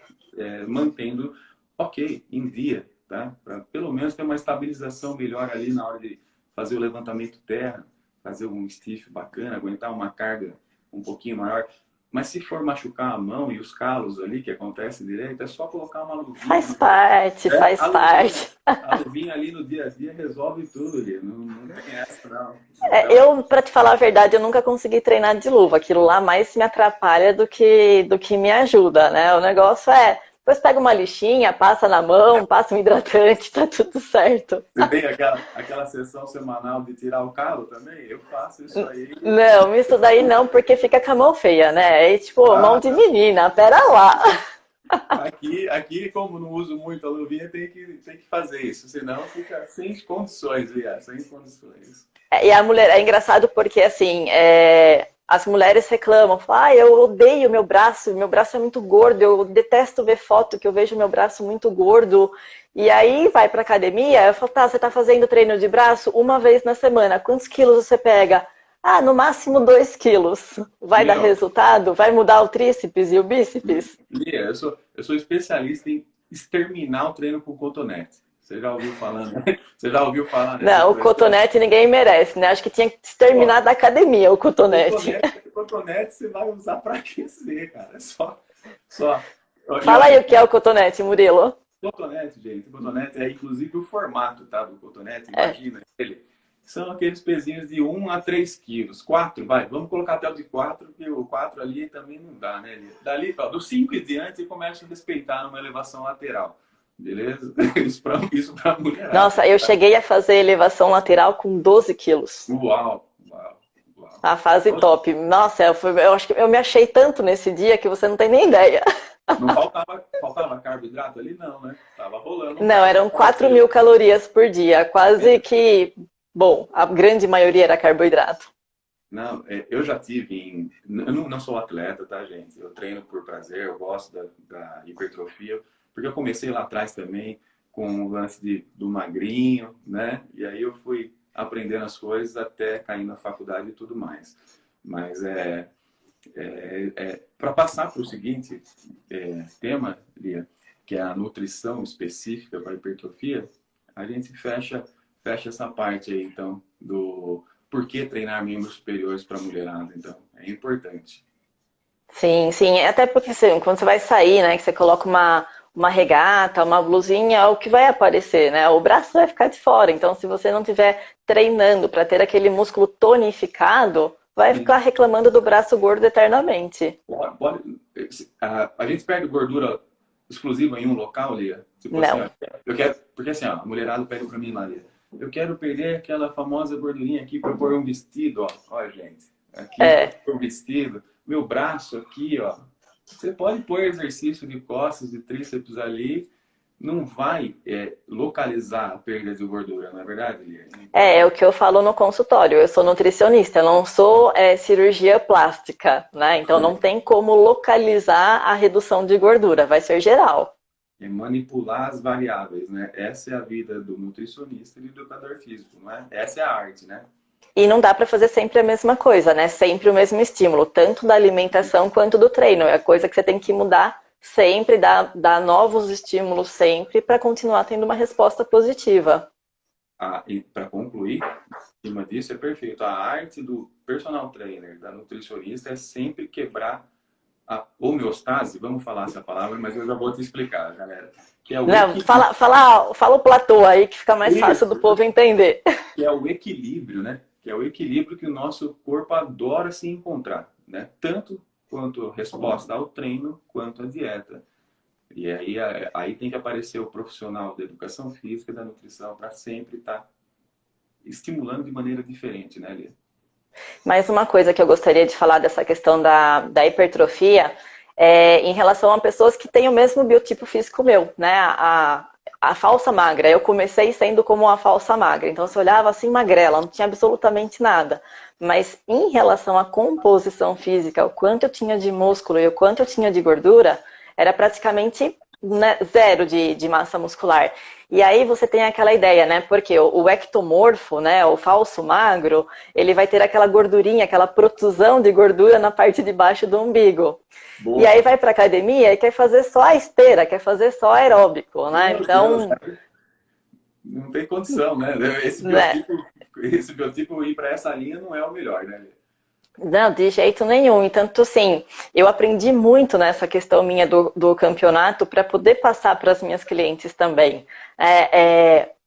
mantendo ok, em dia, tá? Para pelo menos ter uma estabilização melhor ali na hora de fazer o levantamento terra, fazer um stiff bacana, aguentar uma carga um pouquinho maior. Mas se for machucar a mão e os calos ali, que acontece direito, é só colocar uma luvinha. Faz parte, faz parte. A luvinha ali no dia a dia resolve tudo ali. Não, não tem essa, não. É, Então, eu, pra te falar a verdade, eu nunca consegui treinar de luva. Aquilo lá mais me atrapalha do que me ajuda, né? O negócio é, depois pega uma lixinha, passa na mão, passa um hidratante, tá tudo certo. você tem aquela sessão semanal de tirar o calo também? Eu faço isso aí. Não, isso daí não, porque fica com a mão feia, né? É tipo, mão Ah, de menina, pera lá. aqui, como não uso muito a luvinha, tem que fazer isso. Senão fica sem condições, Lia, sem condições. E a mulher, é engraçado porque, assim, as mulheres reclamam, falam, eu odeio meu braço é muito gordo, eu detesto ver foto que eu vejo meu braço muito gordo. E aí vai pra academia, eu falo, tá, você tá fazendo treino de braço uma vez na semana, quantos quilos você pega? Ah, no máximo 2 quilos. Vai dar Meu, resultado? Vai mudar o tríceps e o bíceps? Lia, eu sou especialista em exterminar o treino com cotonete. Você já ouviu falando? Você já ouviu falar nessa Não, o expressão? cotonete ninguém merece, né? Acho que tinha que exterminar Ó, da academia o cotonete. cotonete você vai usar para aquecer, cara. Só. E Fala aí olha, o que é o cotonete, Murilo. cotonete, gente, cotonete é inclusive o formato, tá, do cotonete, É, imagina ele. São aqueles pezinhos de 1 a 3 quilos. 4, vai, vamos colocar até o de 4, porque o 4 ali também não dá, né? Dali, ó, do 5 em diante, começa a respeitar numa elevação lateral. Beleza? Isso pra mulherada. nossa, eu cheguei a fazer elevação lateral com 12 quilos. Uau, uau, uau. A fase top. Nossa, eu acho que eu me achei tanto nesse dia que você não tem nem ideia. Não faltava carboidrato ali, não, né? Tava rolando um Não, eram carboidrato. 4.000 calorias por dia. Quase que, bom, a grande maioria era carboidrato. Não, eu já tive eu não sou atleta, tá, gente? Eu treino por prazer, eu gosto da hipertrofia, porque eu comecei lá atrás também com o lance do magrinho, né? E aí eu fui aprendendo as coisas até cair na faculdade e tudo mais. Mas para passar para o seguinte tema, Lia, que é a nutrição específica para hipertrofia, a gente fecha essa parte aí, então, do por que treinar membros superiores para mulherada. Então, é importante. Sim, sim. Até porque assim, quando você vai sair, né, que você coloca uma regata, uma blusinha, é o que vai aparecer, né? O braço vai ficar de fora. Então, se você não estiver treinando para ter aquele músculo tonificado, vai Sim. ficar reclamando do braço gordo eternamente. A gente perde gordura exclusiva em um local, Lia? Tipo assim, Não. ó, eu quero, porque assim, ó, a mulherada pede para mim lá, Lia. Eu quero perder aquela famosa gordurinha aqui para pôr um vestido, ó. Ó, gente, aqui para É. pôr um vestido, meu braço aqui, ó. Você pode pôr exercício de costas, de tríceps ali, não vai localizar a perda de gordura, não é verdade, Lia? É Então, o que eu falo no consultório. Eu sou nutricionista, eu não sou cirurgia plástica, né? Então não tem como localizar a redução de gordura, vai ser geral. é manipular as variáveis, né? Essa é a vida do nutricionista e do educador físico, não é? Essa é a arte, né? E não dá para fazer sempre a mesma coisa, né? Sempre o mesmo estímulo, tanto da alimentação quanto do treino. É coisa que você tem que mudar sempre, dar novos estímulos sempre para continuar tendo uma resposta positiva. E para concluir, em cima disso é perfeito. A arte do personal trainer, da nutricionista, é sempre quebrar a homeostase, vamos falar essa palavra, mas eu já vou te explicar, galera. Que é o Não, equilíbrio. fala o platô aí que fica mais fácil do povo entender. Que é o equilíbrio, né? Que é o equilíbrio que o nosso corpo adora se encontrar, né? Tanto quanto resposta ao treino, quanto à dieta. E aí tem que aparecer o profissional da educação física, da nutrição, para sempre estar estimulando de maneira diferente, né, Lia? Mais uma coisa que eu gostaria de falar dessa questão da hipertrofia em relação a pessoas que têm o mesmo biotipo físico meu, né? A falsa magra. Eu comecei sendo como uma falsa magra. Então, você olhava assim magrela, não tinha absolutamente nada. Mas em relação à composição física, o quanto eu tinha de músculo e o quanto eu tinha de gordura, era praticamente né, zero de massa muscular. E aí você tem aquela ideia, né? Porque o ectomorfo, né, o falso magro, ele vai ter aquela gordurinha, aquela protusão de gordura na parte de baixo do umbigo. E Boa. aí vai para academia e quer fazer só a esteira, quer fazer só aeróbico, né? Meu Deus, Então, não tem condição, né? né? Esse biotipo ir para essa linha não é o melhor, né, Lia? Não, de jeito nenhum. E tanto assim, eu aprendi muito nessa questão minha do campeonato para poder passar para as minhas clientes também.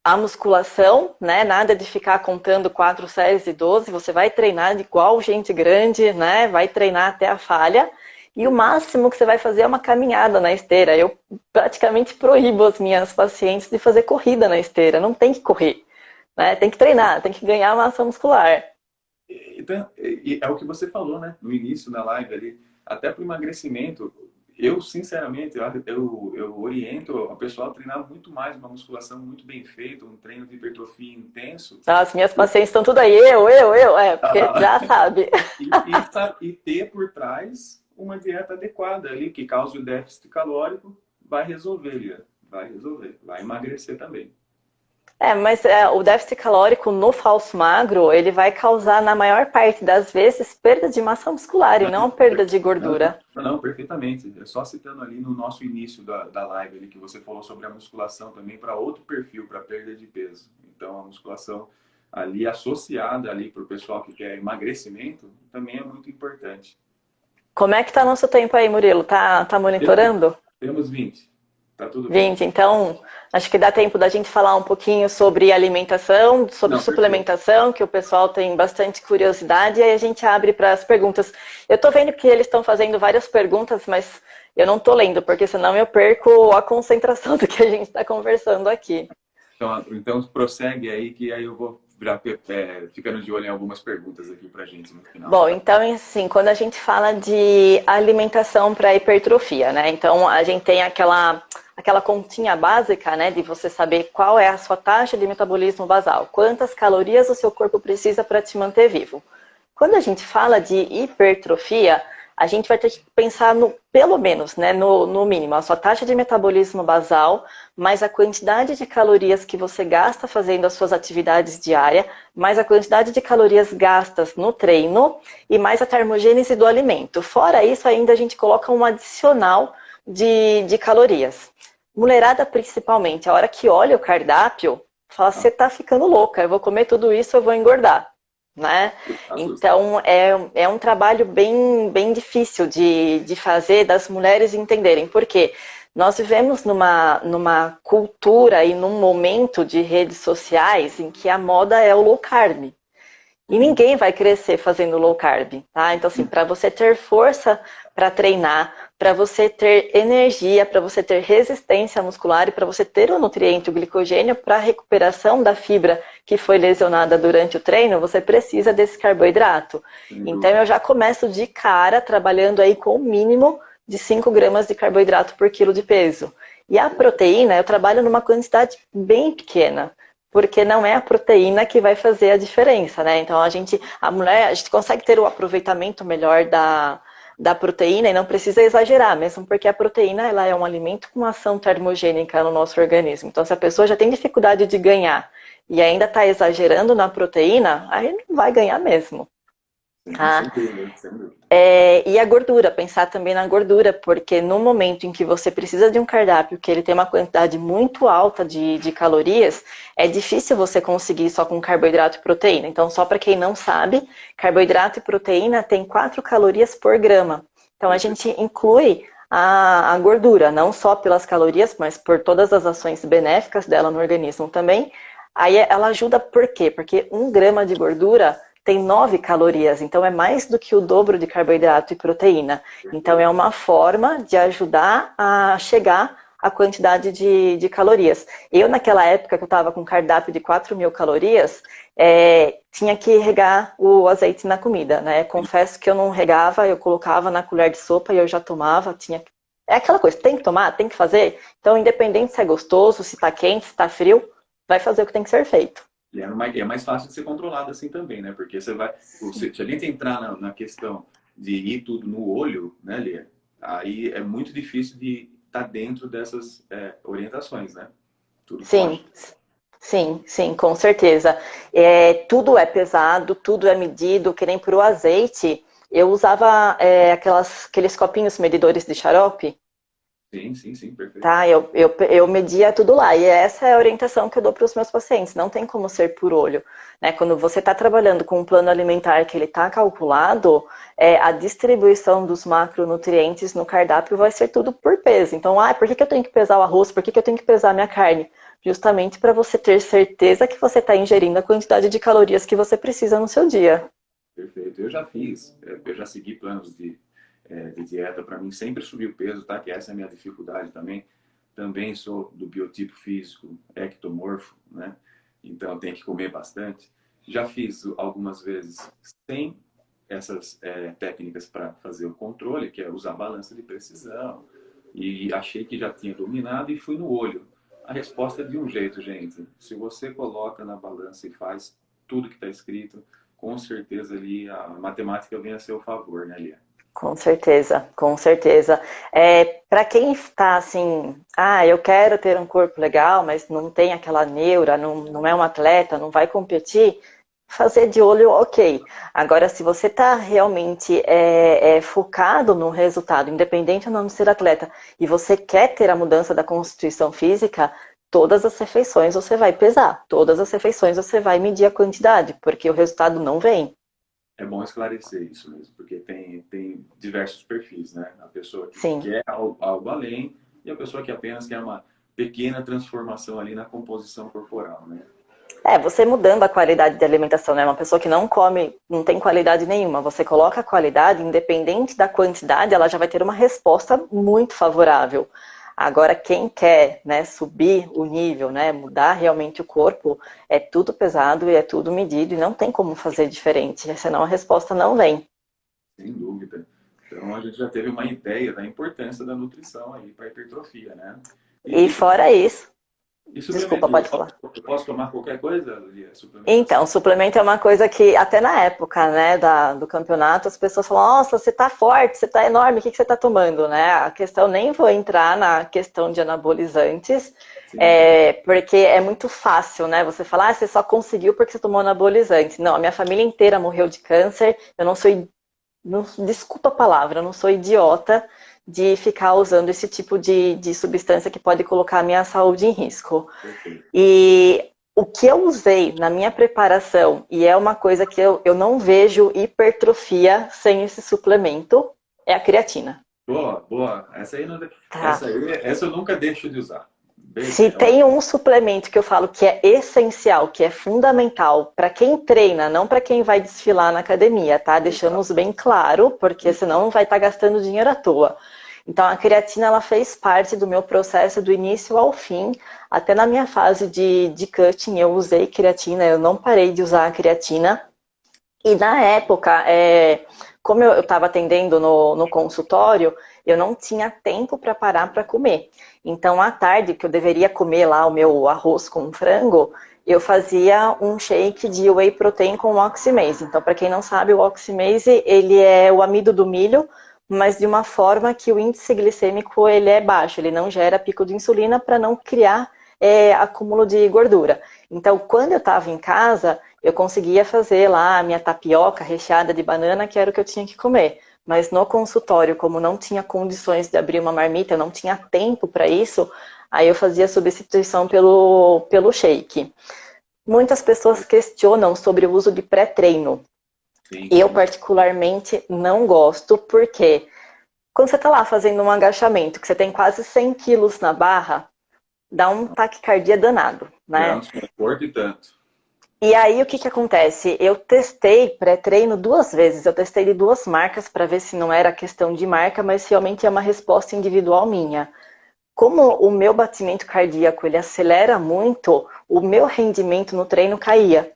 A musculação, né? Nada de ficar contando 4 séries de 12, você vai treinar igual gente grande, né? Vai treinar até a falha. E o máximo que você vai fazer é uma caminhada na esteira. Eu praticamente proíbo as minhas pacientes de fazer corrida na esteira. Não tem que correr, né? Tem que treinar, tem que ganhar massa muscular. Então, é o que você falou, né? No início da live ali, até para o emagrecimento, eu sinceramente, eu oriento a pessoa a treinar muito mais, uma musculação muito bem feita, um treino de hipertrofia intenso. As minhas pacientes estão tudo aí, porque já sabe. E ter por trás uma dieta adequada ali, que cause o déficit calórico, vai resolver, Lia. Vai resolver, vai emagrecer também. Mas o déficit calórico no falso magro, ele vai causar, na maior parte das vezes, perda de massa muscular e não perda de gordura. Não, perfeitamente. É só citando ali no nosso início da live ali, que você falou sobre a musculação também para outro perfil, para perda de peso. Então, a musculação ali associada ali para o pessoal que quer emagrecimento também é muito importante. Como é que tá nosso tempo aí, Murilo? Tá monitorando? Temos 20. Tá tudo bem. 20, então acho que dá tempo da gente falar um pouquinho sobre alimentação, sobre suplementação, que o pessoal tem bastante curiosidade, e aí a gente abre para as perguntas. Eu tô vendo que eles estão fazendo várias perguntas, mas eu não tô lendo, porque senão eu perco a concentração do que a gente está conversando aqui. Então prossegue aí, que aí eu vou ficando de olho em algumas perguntas aqui pra gente no final. Bom, então assim, quando a gente fala de alimentação para hipertrofia, né? Então a gente tem aquela continha básica, né, de você saber qual é a sua taxa de metabolismo basal, quantas calorias o seu corpo precisa para te manter vivo. Quando a gente fala de hipertrofia, a gente vai ter que pensar pelo menos, né, no mínimo, a sua taxa de metabolismo basal, mais a quantidade de calorias que você gasta fazendo as suas atividades diárias, mais a quantidade de calorias gastas no treino e mais a termogênese do alimento. Fora isso, ainda a gente coloca um adicional de calorias. Mulherada, principalmente, a hora que olha o cardápio, fala, você tá ficando louca, eu vou comer tudo isso, eu vou engordar. Né? Então é um trabalho bem difícil de fazer, das mulheres entenderem, porque nós vivemos numa cultura e num momento de redes sociais em que a moda é o low carb. E ninguém vai crescer fazendo low carb, tá? Então, assim, para você ter força para treinar, para você ter energia, para você ter resistência muscular e para você ter o nutriente, o glicogênio, para a recuperação da fibra que foi lesionada durante o treino, você precisa desse carboidrato. Então, eu já começo de cara trabalhando aí com o mínimo de 5 gramas de carboidrato por quilo de peso. E a proteína, eu trabalho numa quantidade bem pequena, porque não é a proteína que vai fazer a diferença, né? Então, a gente consegue ter o aproveitamento melhor da proteína e não precisa exagerar, mesmo porque a proteína ela é um alimento com ação termogênica no nosso organismo. Então, se a pessoa já tem dificuldade de ganhar e ainda está exagerando na proteína, aí não vai ganhar mesmo. Tá? E a gordura, pensar também na gordura, porque no momento em que você precisa de um cardápio que ele tem uma quantidade muito alta de calorias, é difícil você conseguir só com carboidrato e proteína. Então, só para quem não sabe, carboidrato e proteína tem 4 calorias por grama. Então, a gente inclui a gordura, não só pelas calorias, mas por todas as ações benéficas dela no organismo também. Aí ela ajuda por quê? Porque 1 grama de gordura tem 9 calorias, então é mais do que o dobro de carboidrato e proteína. Então é uma forma de ajudar a chegar à quantidade de calorias. Eu, naquela época que eu estava com cardápio de 4.000 calorias, tinha que regar o azeite na comida, né? Confesso que eu não regava, eu colocava na colher de sopa e eu já tomava. É aquela coisa, tem que tomar, tem que fazer. Então, independente se é gostoso, se está quente, se está frio, vai fazer o que tem que ser feito. E é mais fácil de ser controlado assim também, né? Porque se a gente entrar na questão de ir tudo no olho, né, Lia? Aí é muito difícil de estar dentro dessas orientações, né? Tudo sim, pode. Sim, com certeza. Tudo é pesado, tudo é medido, que nem pro azeite. Eu usava aqueles copinhos medidores de xarope. Sim, sim, sim, perfeito. Tá? Eu media tudo lá. E essa é a orientação que eu dou para os meus pacientes. Não tem como ser por olho. Né? Quando você está trabalhando com um plano alimentar que ele está calculado, a distribuição dos macronutrientes no cardápio vai ser tudo por peso. Então, por que eu tenho que pesar o arroz? Por que eu tenho que pesar a minha carne? Justamente para você ter certeza que você está ingerindo a quantidade de calorias que você precisa no seu dia. Perfeito. Eu já fiz, eu já segui planos de dieta para mim sempre subir o peso, tá? Que essa é a minha dificuldade também. Também sou do biotipo físico ectomorfo, né? Então tenho que comer bastante. Já fiz algumas vezes sem essas técnicas para fazer o controle, que é usar balança de precisão. E achei que já tinha dominado e fui no olho. A resposta é de um jeito, gente. Se você coloca na balança e faz tudo que está escrito, com certeza ali a matemática vem a seu favor, né, Lia? Com certeza, com certeza. Para quem está assim, eu quero ter um corpo legal, mas não tem aquela neura, não é um atleta, não vai competir, fazer de olho, ok. Agora, se você está realmente focado no resultado, independente ou não de ser atleta, e você quer ter a mudança da constituição física, todas as refeições você vai pesar, todas as refeições você vai medir a quantidade, porque o resultado não vem. É bom esclarecer isso mesmo, porque tem diversos perfis, né? A pessoa que Sim. quer algo além e a pessoa que apenas quer uma pequena transformação ali na composição corporal, né? Você mudando a qualidade de alimentação, né? Uma pessoa que não come, não tem qualidade nenhuma. Você coloca a qualidade, independente da quantidade, ela já vai ter uma resposta muito favorável. Agora, quem quer, né, subir o nível, né, mudar realmente o corpo, é tudo pesado e é tudo medido e não tem como fazer diferente, senão a resposta não vem. Sem dúvida. Então a gente já teve uma ideia da importância da nutrição aí para a hipertrofia, né? E E fora isso, desculpa, suplemento, pode falar. eu posso tomar qualquer coisa, Lia? Então, Suplementação? suplemento é uma coisa que, até na época, né, do campeonato, as pessoas falam, nossa, você tá forte, você tá enorme, o que você tá tomando, né? A questão, nem vou entrar na questão de anabolizantes, Sim, sim. porque é muito fácil, né? Você falar, você só conseguiu porque você tomou anabolizante. Não, a minha família inteira morreu de câncer, eu não sou, desculpa a palavra, eu não sou idiota de ficar usando esse tipo de substância que pode colocar a minha saúde em risco. Perfeito. E o que eu usei na minha preparação, e é uma coisa que eu não vejo hipertrofia sem esse suplemento, é a creatina. Boa, boa. Essa aí, não, Tá? essa eu nunca deixo de usar. Se Beleza. tem um suplemento que eu falo que é essencial, que é fundamental para quem treina, não para quem vai desfilar na academia, tá? Deixamos bem claro, porque senão vai estar gastando dinheiro à toa. Então a creatina ela fez parte do meu processo do início ao fim, até na minha fase de cutting eu usei creatina, eu não parei de usar a creatina. E na época, como eu estava atendendo no consultório, eu não tinha tempo para parar para comer. Então, à tarde, que eu deveria comer lá o meu arroz com frango, eu fazia um shake de whey protein com oximase. Então, para quem não sabe, o oximase, ele é o amido do milho, mas de uma forma que o índice glicêmico ele é baixo, ele não gera pico de insulina para não criar acúmulo de gordura. Então, quando eu estava em casa, eu conseguia fazer lá a minha tapioca recheada de banana, que era o que eu tinha que comer. Mas no consultório, como não tinha condições de abrir uma marmita, eu não tinha tempo para isso, aí eu fazia substituição pelo shake. Muitas pessoas questionam sobre o uso de pré-treino. Sim, Eu, sim. particularmente, não gosto, porque quando você está lá fazendo um agachamento, que você tem quase 100 quilos na barra, dá um taquicardia danado, Dá um né? desconforto e tanto. E aí, o que que acontece? Eu testei pré-treino 2 vezes. Eu testei de 2 marcas para ver se não era questão de marca, mas realmente é uma resposta individual minha. Como o meu batimento cardíaco ele acelera muito, o meu rendimento no treino caía.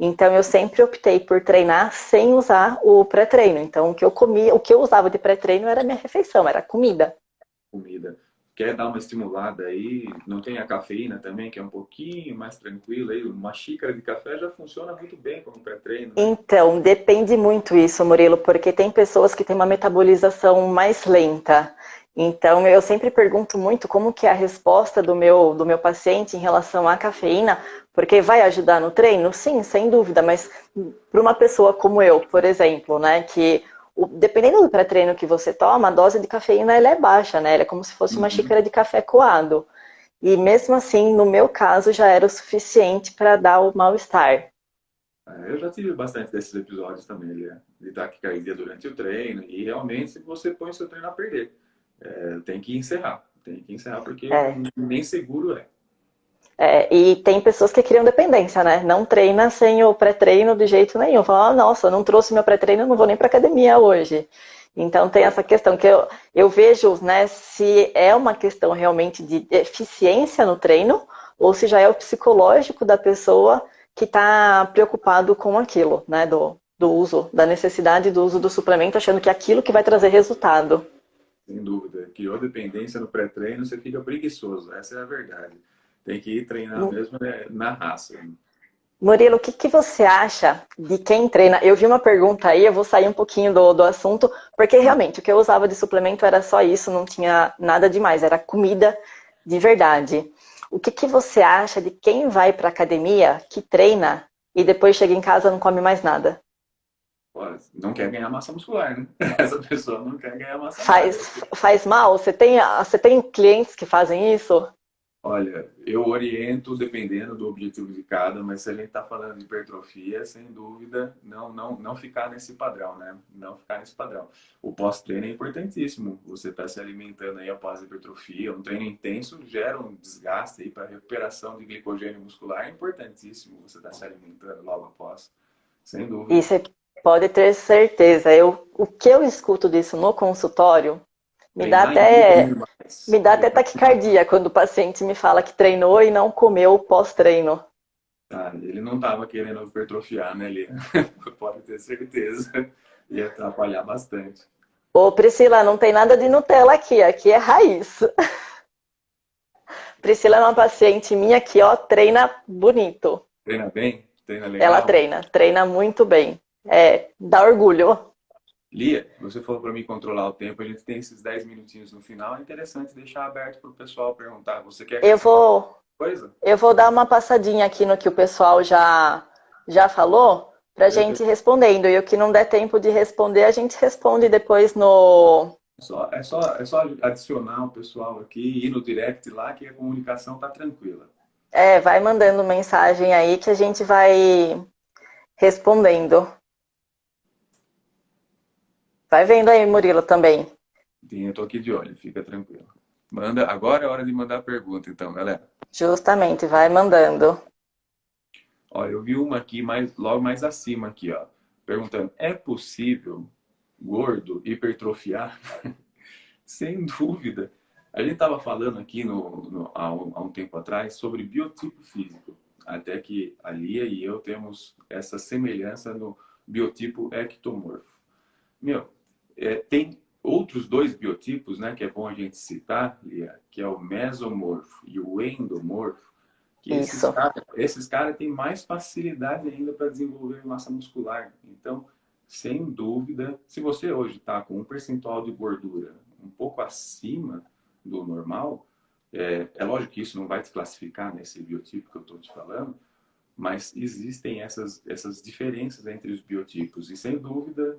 Então, eu sempre optei por treinar sem usar o pré-treino. Então, o que eu comia, o que eu usava de pré-treino era minha refeição, era comida. Comida. Quer dar uma estimulada aí? Não tem a cafeína também, que é um pouquinho mais tranquila aí. Uma xícara de café já funciona muito bem como pré-treino, né? Então, depende muito isso, Murilo, porque tem pessoas que têm uma metabolização mais lenta. Então, eu sempre pergunto muito como que é a resposta do meu paciente em relação à cafeína, porque vai ajudar no treino? Sim, sem dúvida, mas para uma pessoa como eu, por exemplo, né, que dependendo do pré-treino que você toma, a dose de cafeína ela é baixa, né? Ela é como se fosse uma Uhum. xícara de café coado. E mesmo assim, no meu caso, já era o suficiente para dar o mal-estar. Eu já tive bastante desses episódios também, de taquicardia durante o treino, e realmente você põe o seu treino a perder. Tem que encerrar porque É. nem seguro é. E tem pessoas que criam dependência, né? Não treina sem o pré-treino de jeito nenhum. Fala, nossa, eu não trouxe meu pré-treino, eu não vou nem para academia hoje. Então tem essa questão que eu vejo, né, se é uma questão realmente de eficiência no treino ou se já é o psicológico da pessoa que está preocupado com aquilo, né, do uso, da necessidade do uso do suplemento, achando que é aquilo que vai trazer resultado. Sem dúvida. Criou dependência no pré-treino, você fica preguiçoso. Essa é a verdade. Tem que ir treinar mesmo na raça. Murilo, o que, que você acha de quem treina? Eu vi uma pergunta aí, eu vou sair um pouquinho do assunto, porque realmente o que eu usava de suplemento era só isso, não tinha nada demais, era comida de verdade. O que, que você acha de quem vai para academia, que treina e depois chega em casa e não come mais nada? Pô, não quer ganhar massa muscular, né? Essa pessoa não quer ganhar massa magra. Faz mal? Você tem clientes que fazem isso? Olha, eu oriento dependendo do objetivo de cada, mas se a gente está falando de hipertrofia, sem dúvida, não ficar nesse padrão, né? Não ficar nesse padrão. O pós-treino é importantíssimo. Você está se alimentando aí após a hipertrofia, um treino intenso gera um desgaste aí para recuperação de glicogênio muscular, é importantíssimo você estar se alimentando logo após, sem E dúvida. você pode ter certeza. O que eu escuto disso no consultório me dá Treinar e até comer mais. Me dá até taquicardia quando o paciente me fala que treinou e não comeu pós-treino. Ah, ele não estava querendo hipertrofiar, né, Lia? Pode ter certeza. Ia atrapalhar bastante. Ô, Priscila, não tem nada de Nutella aqui, aqui é raiz. Priscila é uma paciente minha que, ó, treina bonito. Treina bem? Treina Ela legal? treina muito bem. É, dá orgulho. Lia, você falou para mim controlar o tempo. A gente tem esses 10 minutinhos no final. É interessante deixar aberto para o pessoal perguntar. Você quer Eu acrescentar vou, coisa? eu vou dar uma passadinha aqui no que o pessoal já falou pra gente Perfeito. respondendo. E o que não der tempo de responder, a gente responde depois no. É só adicionar o pessoal aqui e ir no direct lá que a comunicação tá tranquila. Vai mandando mensagem aí que a gente vai respondendo. Vai vendo aí, Murilo, também. Eu tô aqui de olho, fica tranquilo. Manda, agora é hora de mandar a pergunta, então, galera. Justamente, vai mandando. Ó, eu vi uma aqui logo mais acima aqui, ó, perguntando: é possível gordo hipertrofiar? Sem dúvida. A gente estava falando aqui há um tempo atrás sobre biotipo físico. Até que a Lia e eu temos essa semelhança no biotipo ectomorfo. Meu, tem outros dois biotipos, né, que é bom a gente citar, Lia, que é o mesomorfo e o endomorfo, que Isso. esses caras têm mais facilidade ainda para desenvolver massa muscular. Então, sem dúvida, se você hoje está com um percentual de gordura um pouco acima do normal, é lógico que isso não vai te classificar nesse biotipo que eu estou te falando, mas existem essas diferenças entre os biotipos. E sem dúvida,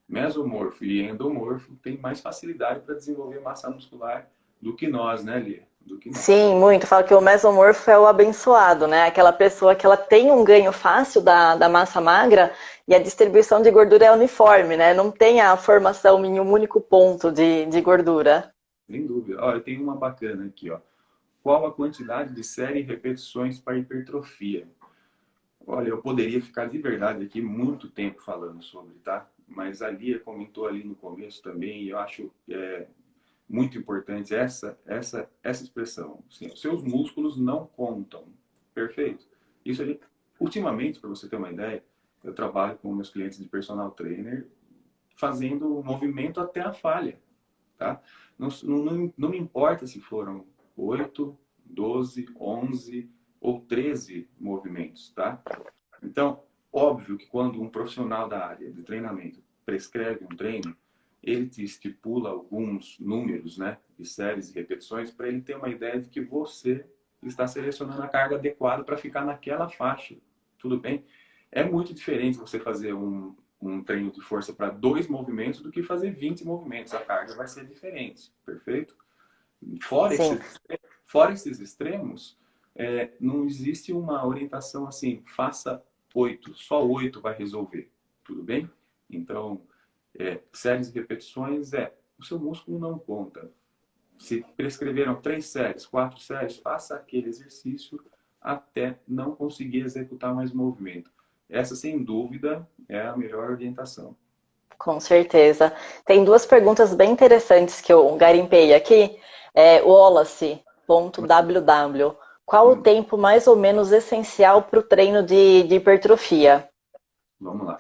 mesomorfo e endomorfo têm mais facilidade para desenvolver massa muscular do que nós, né, Lia? Do que nós. Sim, muito. Fala que o mesomorfo é o abençoado, né? Aquela pessoa que ela tem um ganho fácil da massa magra e a distribuição de gordura é uniforme, né? Não tem a formação em um único ponto de gordura. Sem dúvida. Olha, tem uma bacana aqui, ó. Qual a quantidade de série e repetições para hipertrofia? Olha, eu poderia ficar de verdade aqui muito tempo falando sobre, tá? Mas a Lia comentou ali no começo também, e eu acho muito importante essa expressão. Assim, os seus músculos não contam. Perfeito? Isso ali, ultimamente, para você ter uma ideia, eu trabalho com meus clientes de personal trainer fazendo o movimento até a falha, tá? Não me importa se foram 8, 12, 11 ou 13 movimentos, tá? Então, óbvio que quando um profissional da área de treinamento prescreve um treino, ele te estipula alguns números, né, de séries e repetições para ele ter uma ideia de que você está selecionando a carga adequada para ficar naquela faixa. Tudo bem? É muito diferente você fazer um treino de força para 2 movimentos do que fazer 20 movimentos. A carga vai ser diferente, perfeito? Fora Sim. fora esses extremos, não existe uma orientação assim, faça 8, só 8 vai resolver, tudo bem? Então, séries e repetições, o seu músculo não conta. Se prescreveram 3 séries, 4 séries, faça aquele exercício até não conseguir executar mais movimento. Essa, sem dúvida, é a melhor orientação. Com certeza. Tem duas perguntas bem interessantes que eu garimpei aqui. O Wallace.ww. Qual o tempo mais ou menos essencial para o treino de hipertrofia? Vamos lá.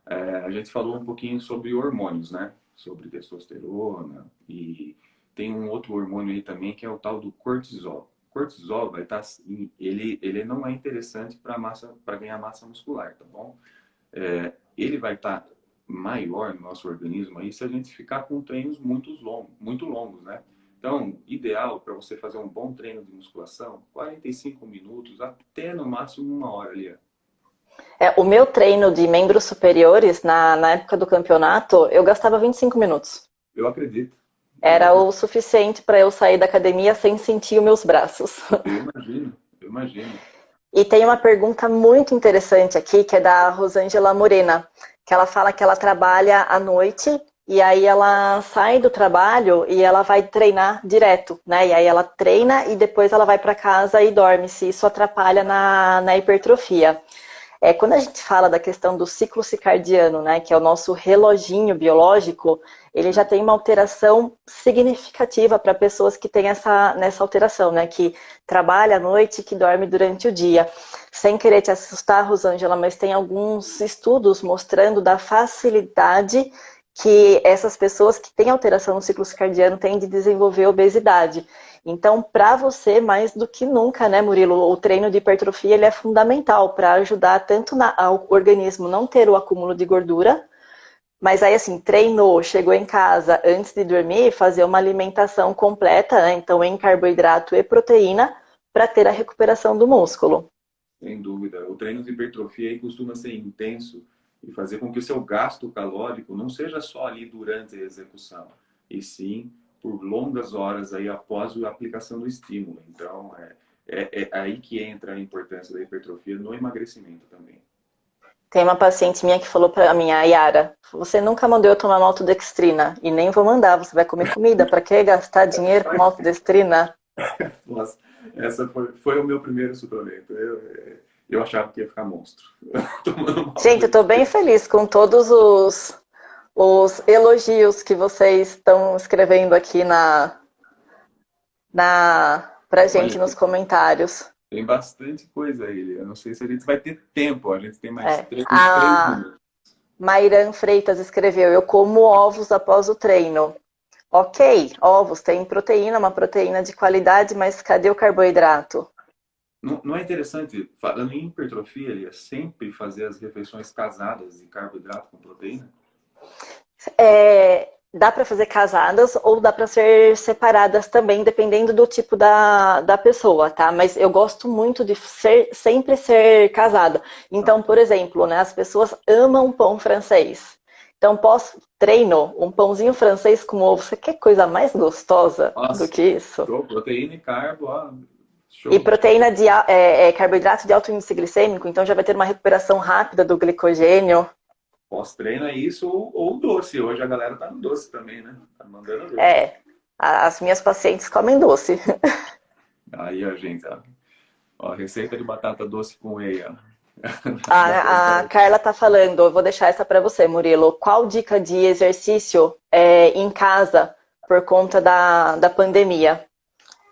A gente falou um pouquinho sobre hormônios, né? Sobre testosterona e tem um outro hormônio aí também que é o tal do cortisol. O cortisol vai estar, ele não é interessante para ganhar massa muscular, tá bom? Ele vai estar maior no nosso organismo aí se a gente ficar com treinos muito longos, né? Então, ideal para você fazer um bom treino de musculação, 45 minutos até no máximo 1 hora ali. O meu treino de membros superiores, na época do campeonato, eu gastava 25 minutos. Eu acredito. Era o suficiente para eu sair da academia sem sentir os meus braços. Eu imagino. E tem uma pergunta muito interessante aqui, que é da Rosângela Morena, que ela fala que ela trabalha à noite e aí ela sai do trabalho e ela vai treinar direto, né? E aí ela treina e depois ela vai para casa e dorme, se isso atrapalha na hipertrofia. Quando a gente fala da questão do ciclo circadiano, né, que é o nosso reloginho biológico, ele já tem uma alteração significativa para pessoas que têm nessa alteração, né, que trabalha à noite e que dorme durante o dia. Sem querer te assustar, Rosângela, mas tem alguns estudos mostrando da facilidade que essas pessoas que têm alteração no ciclo circadiano têm de desenvolver obesidade. Então, para você, mais do que nunca, né, Murilo, o treino de hipertrofia ele é fundamental para ajudar tanto ao organismo não ter o acúmulo de gordura, mas aí, assim, treinou, chegou em casa antes de dormir, fazer uma alimentação completa, né, então em carboidrato e proteína, para ter a recuperação do músculo. Sem dúvida. O treino de hipertrofia aí costuma ser intenso e fazer com que o seu gasto calórico não seja só ali durante a execução, e sim por longas horas aí após a aplicação do estímulo. Então, é aí que entra a importância da hipertrofia no emagrecimento também. Tem uma paciente minha que falou para mim, a Yara, você nunca mandou eu tomar maltodextrina, e nem vou mandar, você vai comer comida, para que gastar dinheiro com maltodextrina? Nossa, essa foi o meu primeiro suplemento. Eu achava que ia ficar monstro. Gente, eu estou bem feliz com todos os elogios que vocês estão escrevendo aqui pra gente Olha, nos comentários. tem bastante coisa aí. Eu não sei se a gente vai ter tempo. A gente tem mais três A minutos. Mairan Freitas escreveu, eu como ovos após o treino. Ok, ovos têm proteína, uma proteína de qualidade, mas cadê o carboidrato? Não é interessante, falando em hipertrofia, ele é sempre fazer as refeições casadas de carboidrato com proteína? Dá para fazer casadas ou dá para ser separadas também, dependendo do tipo da pessoa, tá? Mas eu gosto muito de sempre ser casada. Então, por exemplo, né, as pessoas amam pão francês. Então, pós-treino, um pãozinho francês com ovo, você quer coisa mais gostosa do Nossa, que isso? show, proteína e carbo, ó, E show. proteína carboidrato de alto índice glicêmico, então já vai ter uma recuperação rápida do glicogênio. Pós-treino é isso ou doce. Hoje a galera tá no doce também, né? Tá mandando ver. As minhas pacientes comem doce. Aí, ó, gente, ó, receita de batata doce com whey, ó. A Carla tá falando, eu vou deixar essa para você, Murilo. Qual dica de exercício em casa por conta da pandemia?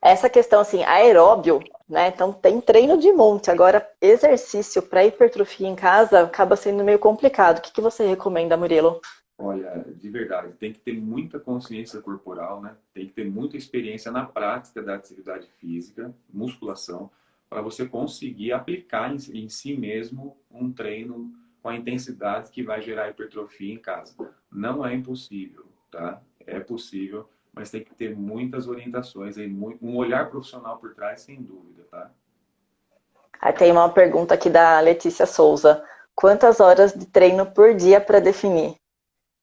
Essa questão, assim, aeróbio, né? Então tem treino de monte. Agora, exercício para hipertrofia em casa acaba sendo meio complicado. O que você recomenda, Murilo? Olha, de verdade, tem que ter muita consciência corporal, né? Tem que ter muita experiência na prática da atividade física, musculação, para você conseguir aplicar em si mesmo um treino com a intensidade que vai gerar hipertrofia em casa. Não é impossível, tá? É possível, mas tem que ter muitas orientações, aí, um olhar profissional por trás, sem dúvida, tá? Aí tem uma pergunta aqui da Letícia Souza. quantas horas de treino por dia para definir.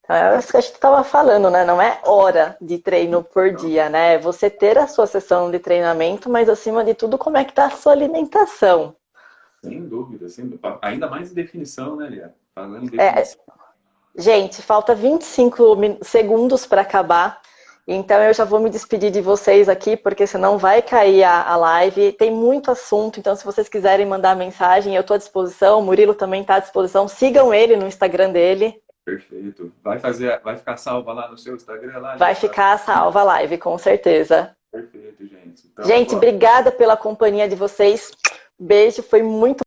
Então, é isso que a gente estava falando, né? Não é hora de treino por dia, né? É você ter a sua sessão de treinamento, mas acima de tudo, como é que está a sua alimentação? Sem dúvida, sem dúvida. Ainda mais em definição, né, Lia? Falando em É, definição. gente, falta 25 segundos para acabar. Então eu já vou me despedir de vocês aqui, porque senão vai cair a live. Tem muito assunto, então se vocês quiserem mandar mensagem, eu estou à disposição. O Murilo também está à disposição. Sigam ele no Instagram dele. Perfeito. Vai ficar salva lá no seu Instagram, lá, Vai Lia? ficar salva a live, com certeza. Perfeito, gente. Então, Gente, obrigada pela companhia de vocês. Beijo, foi muito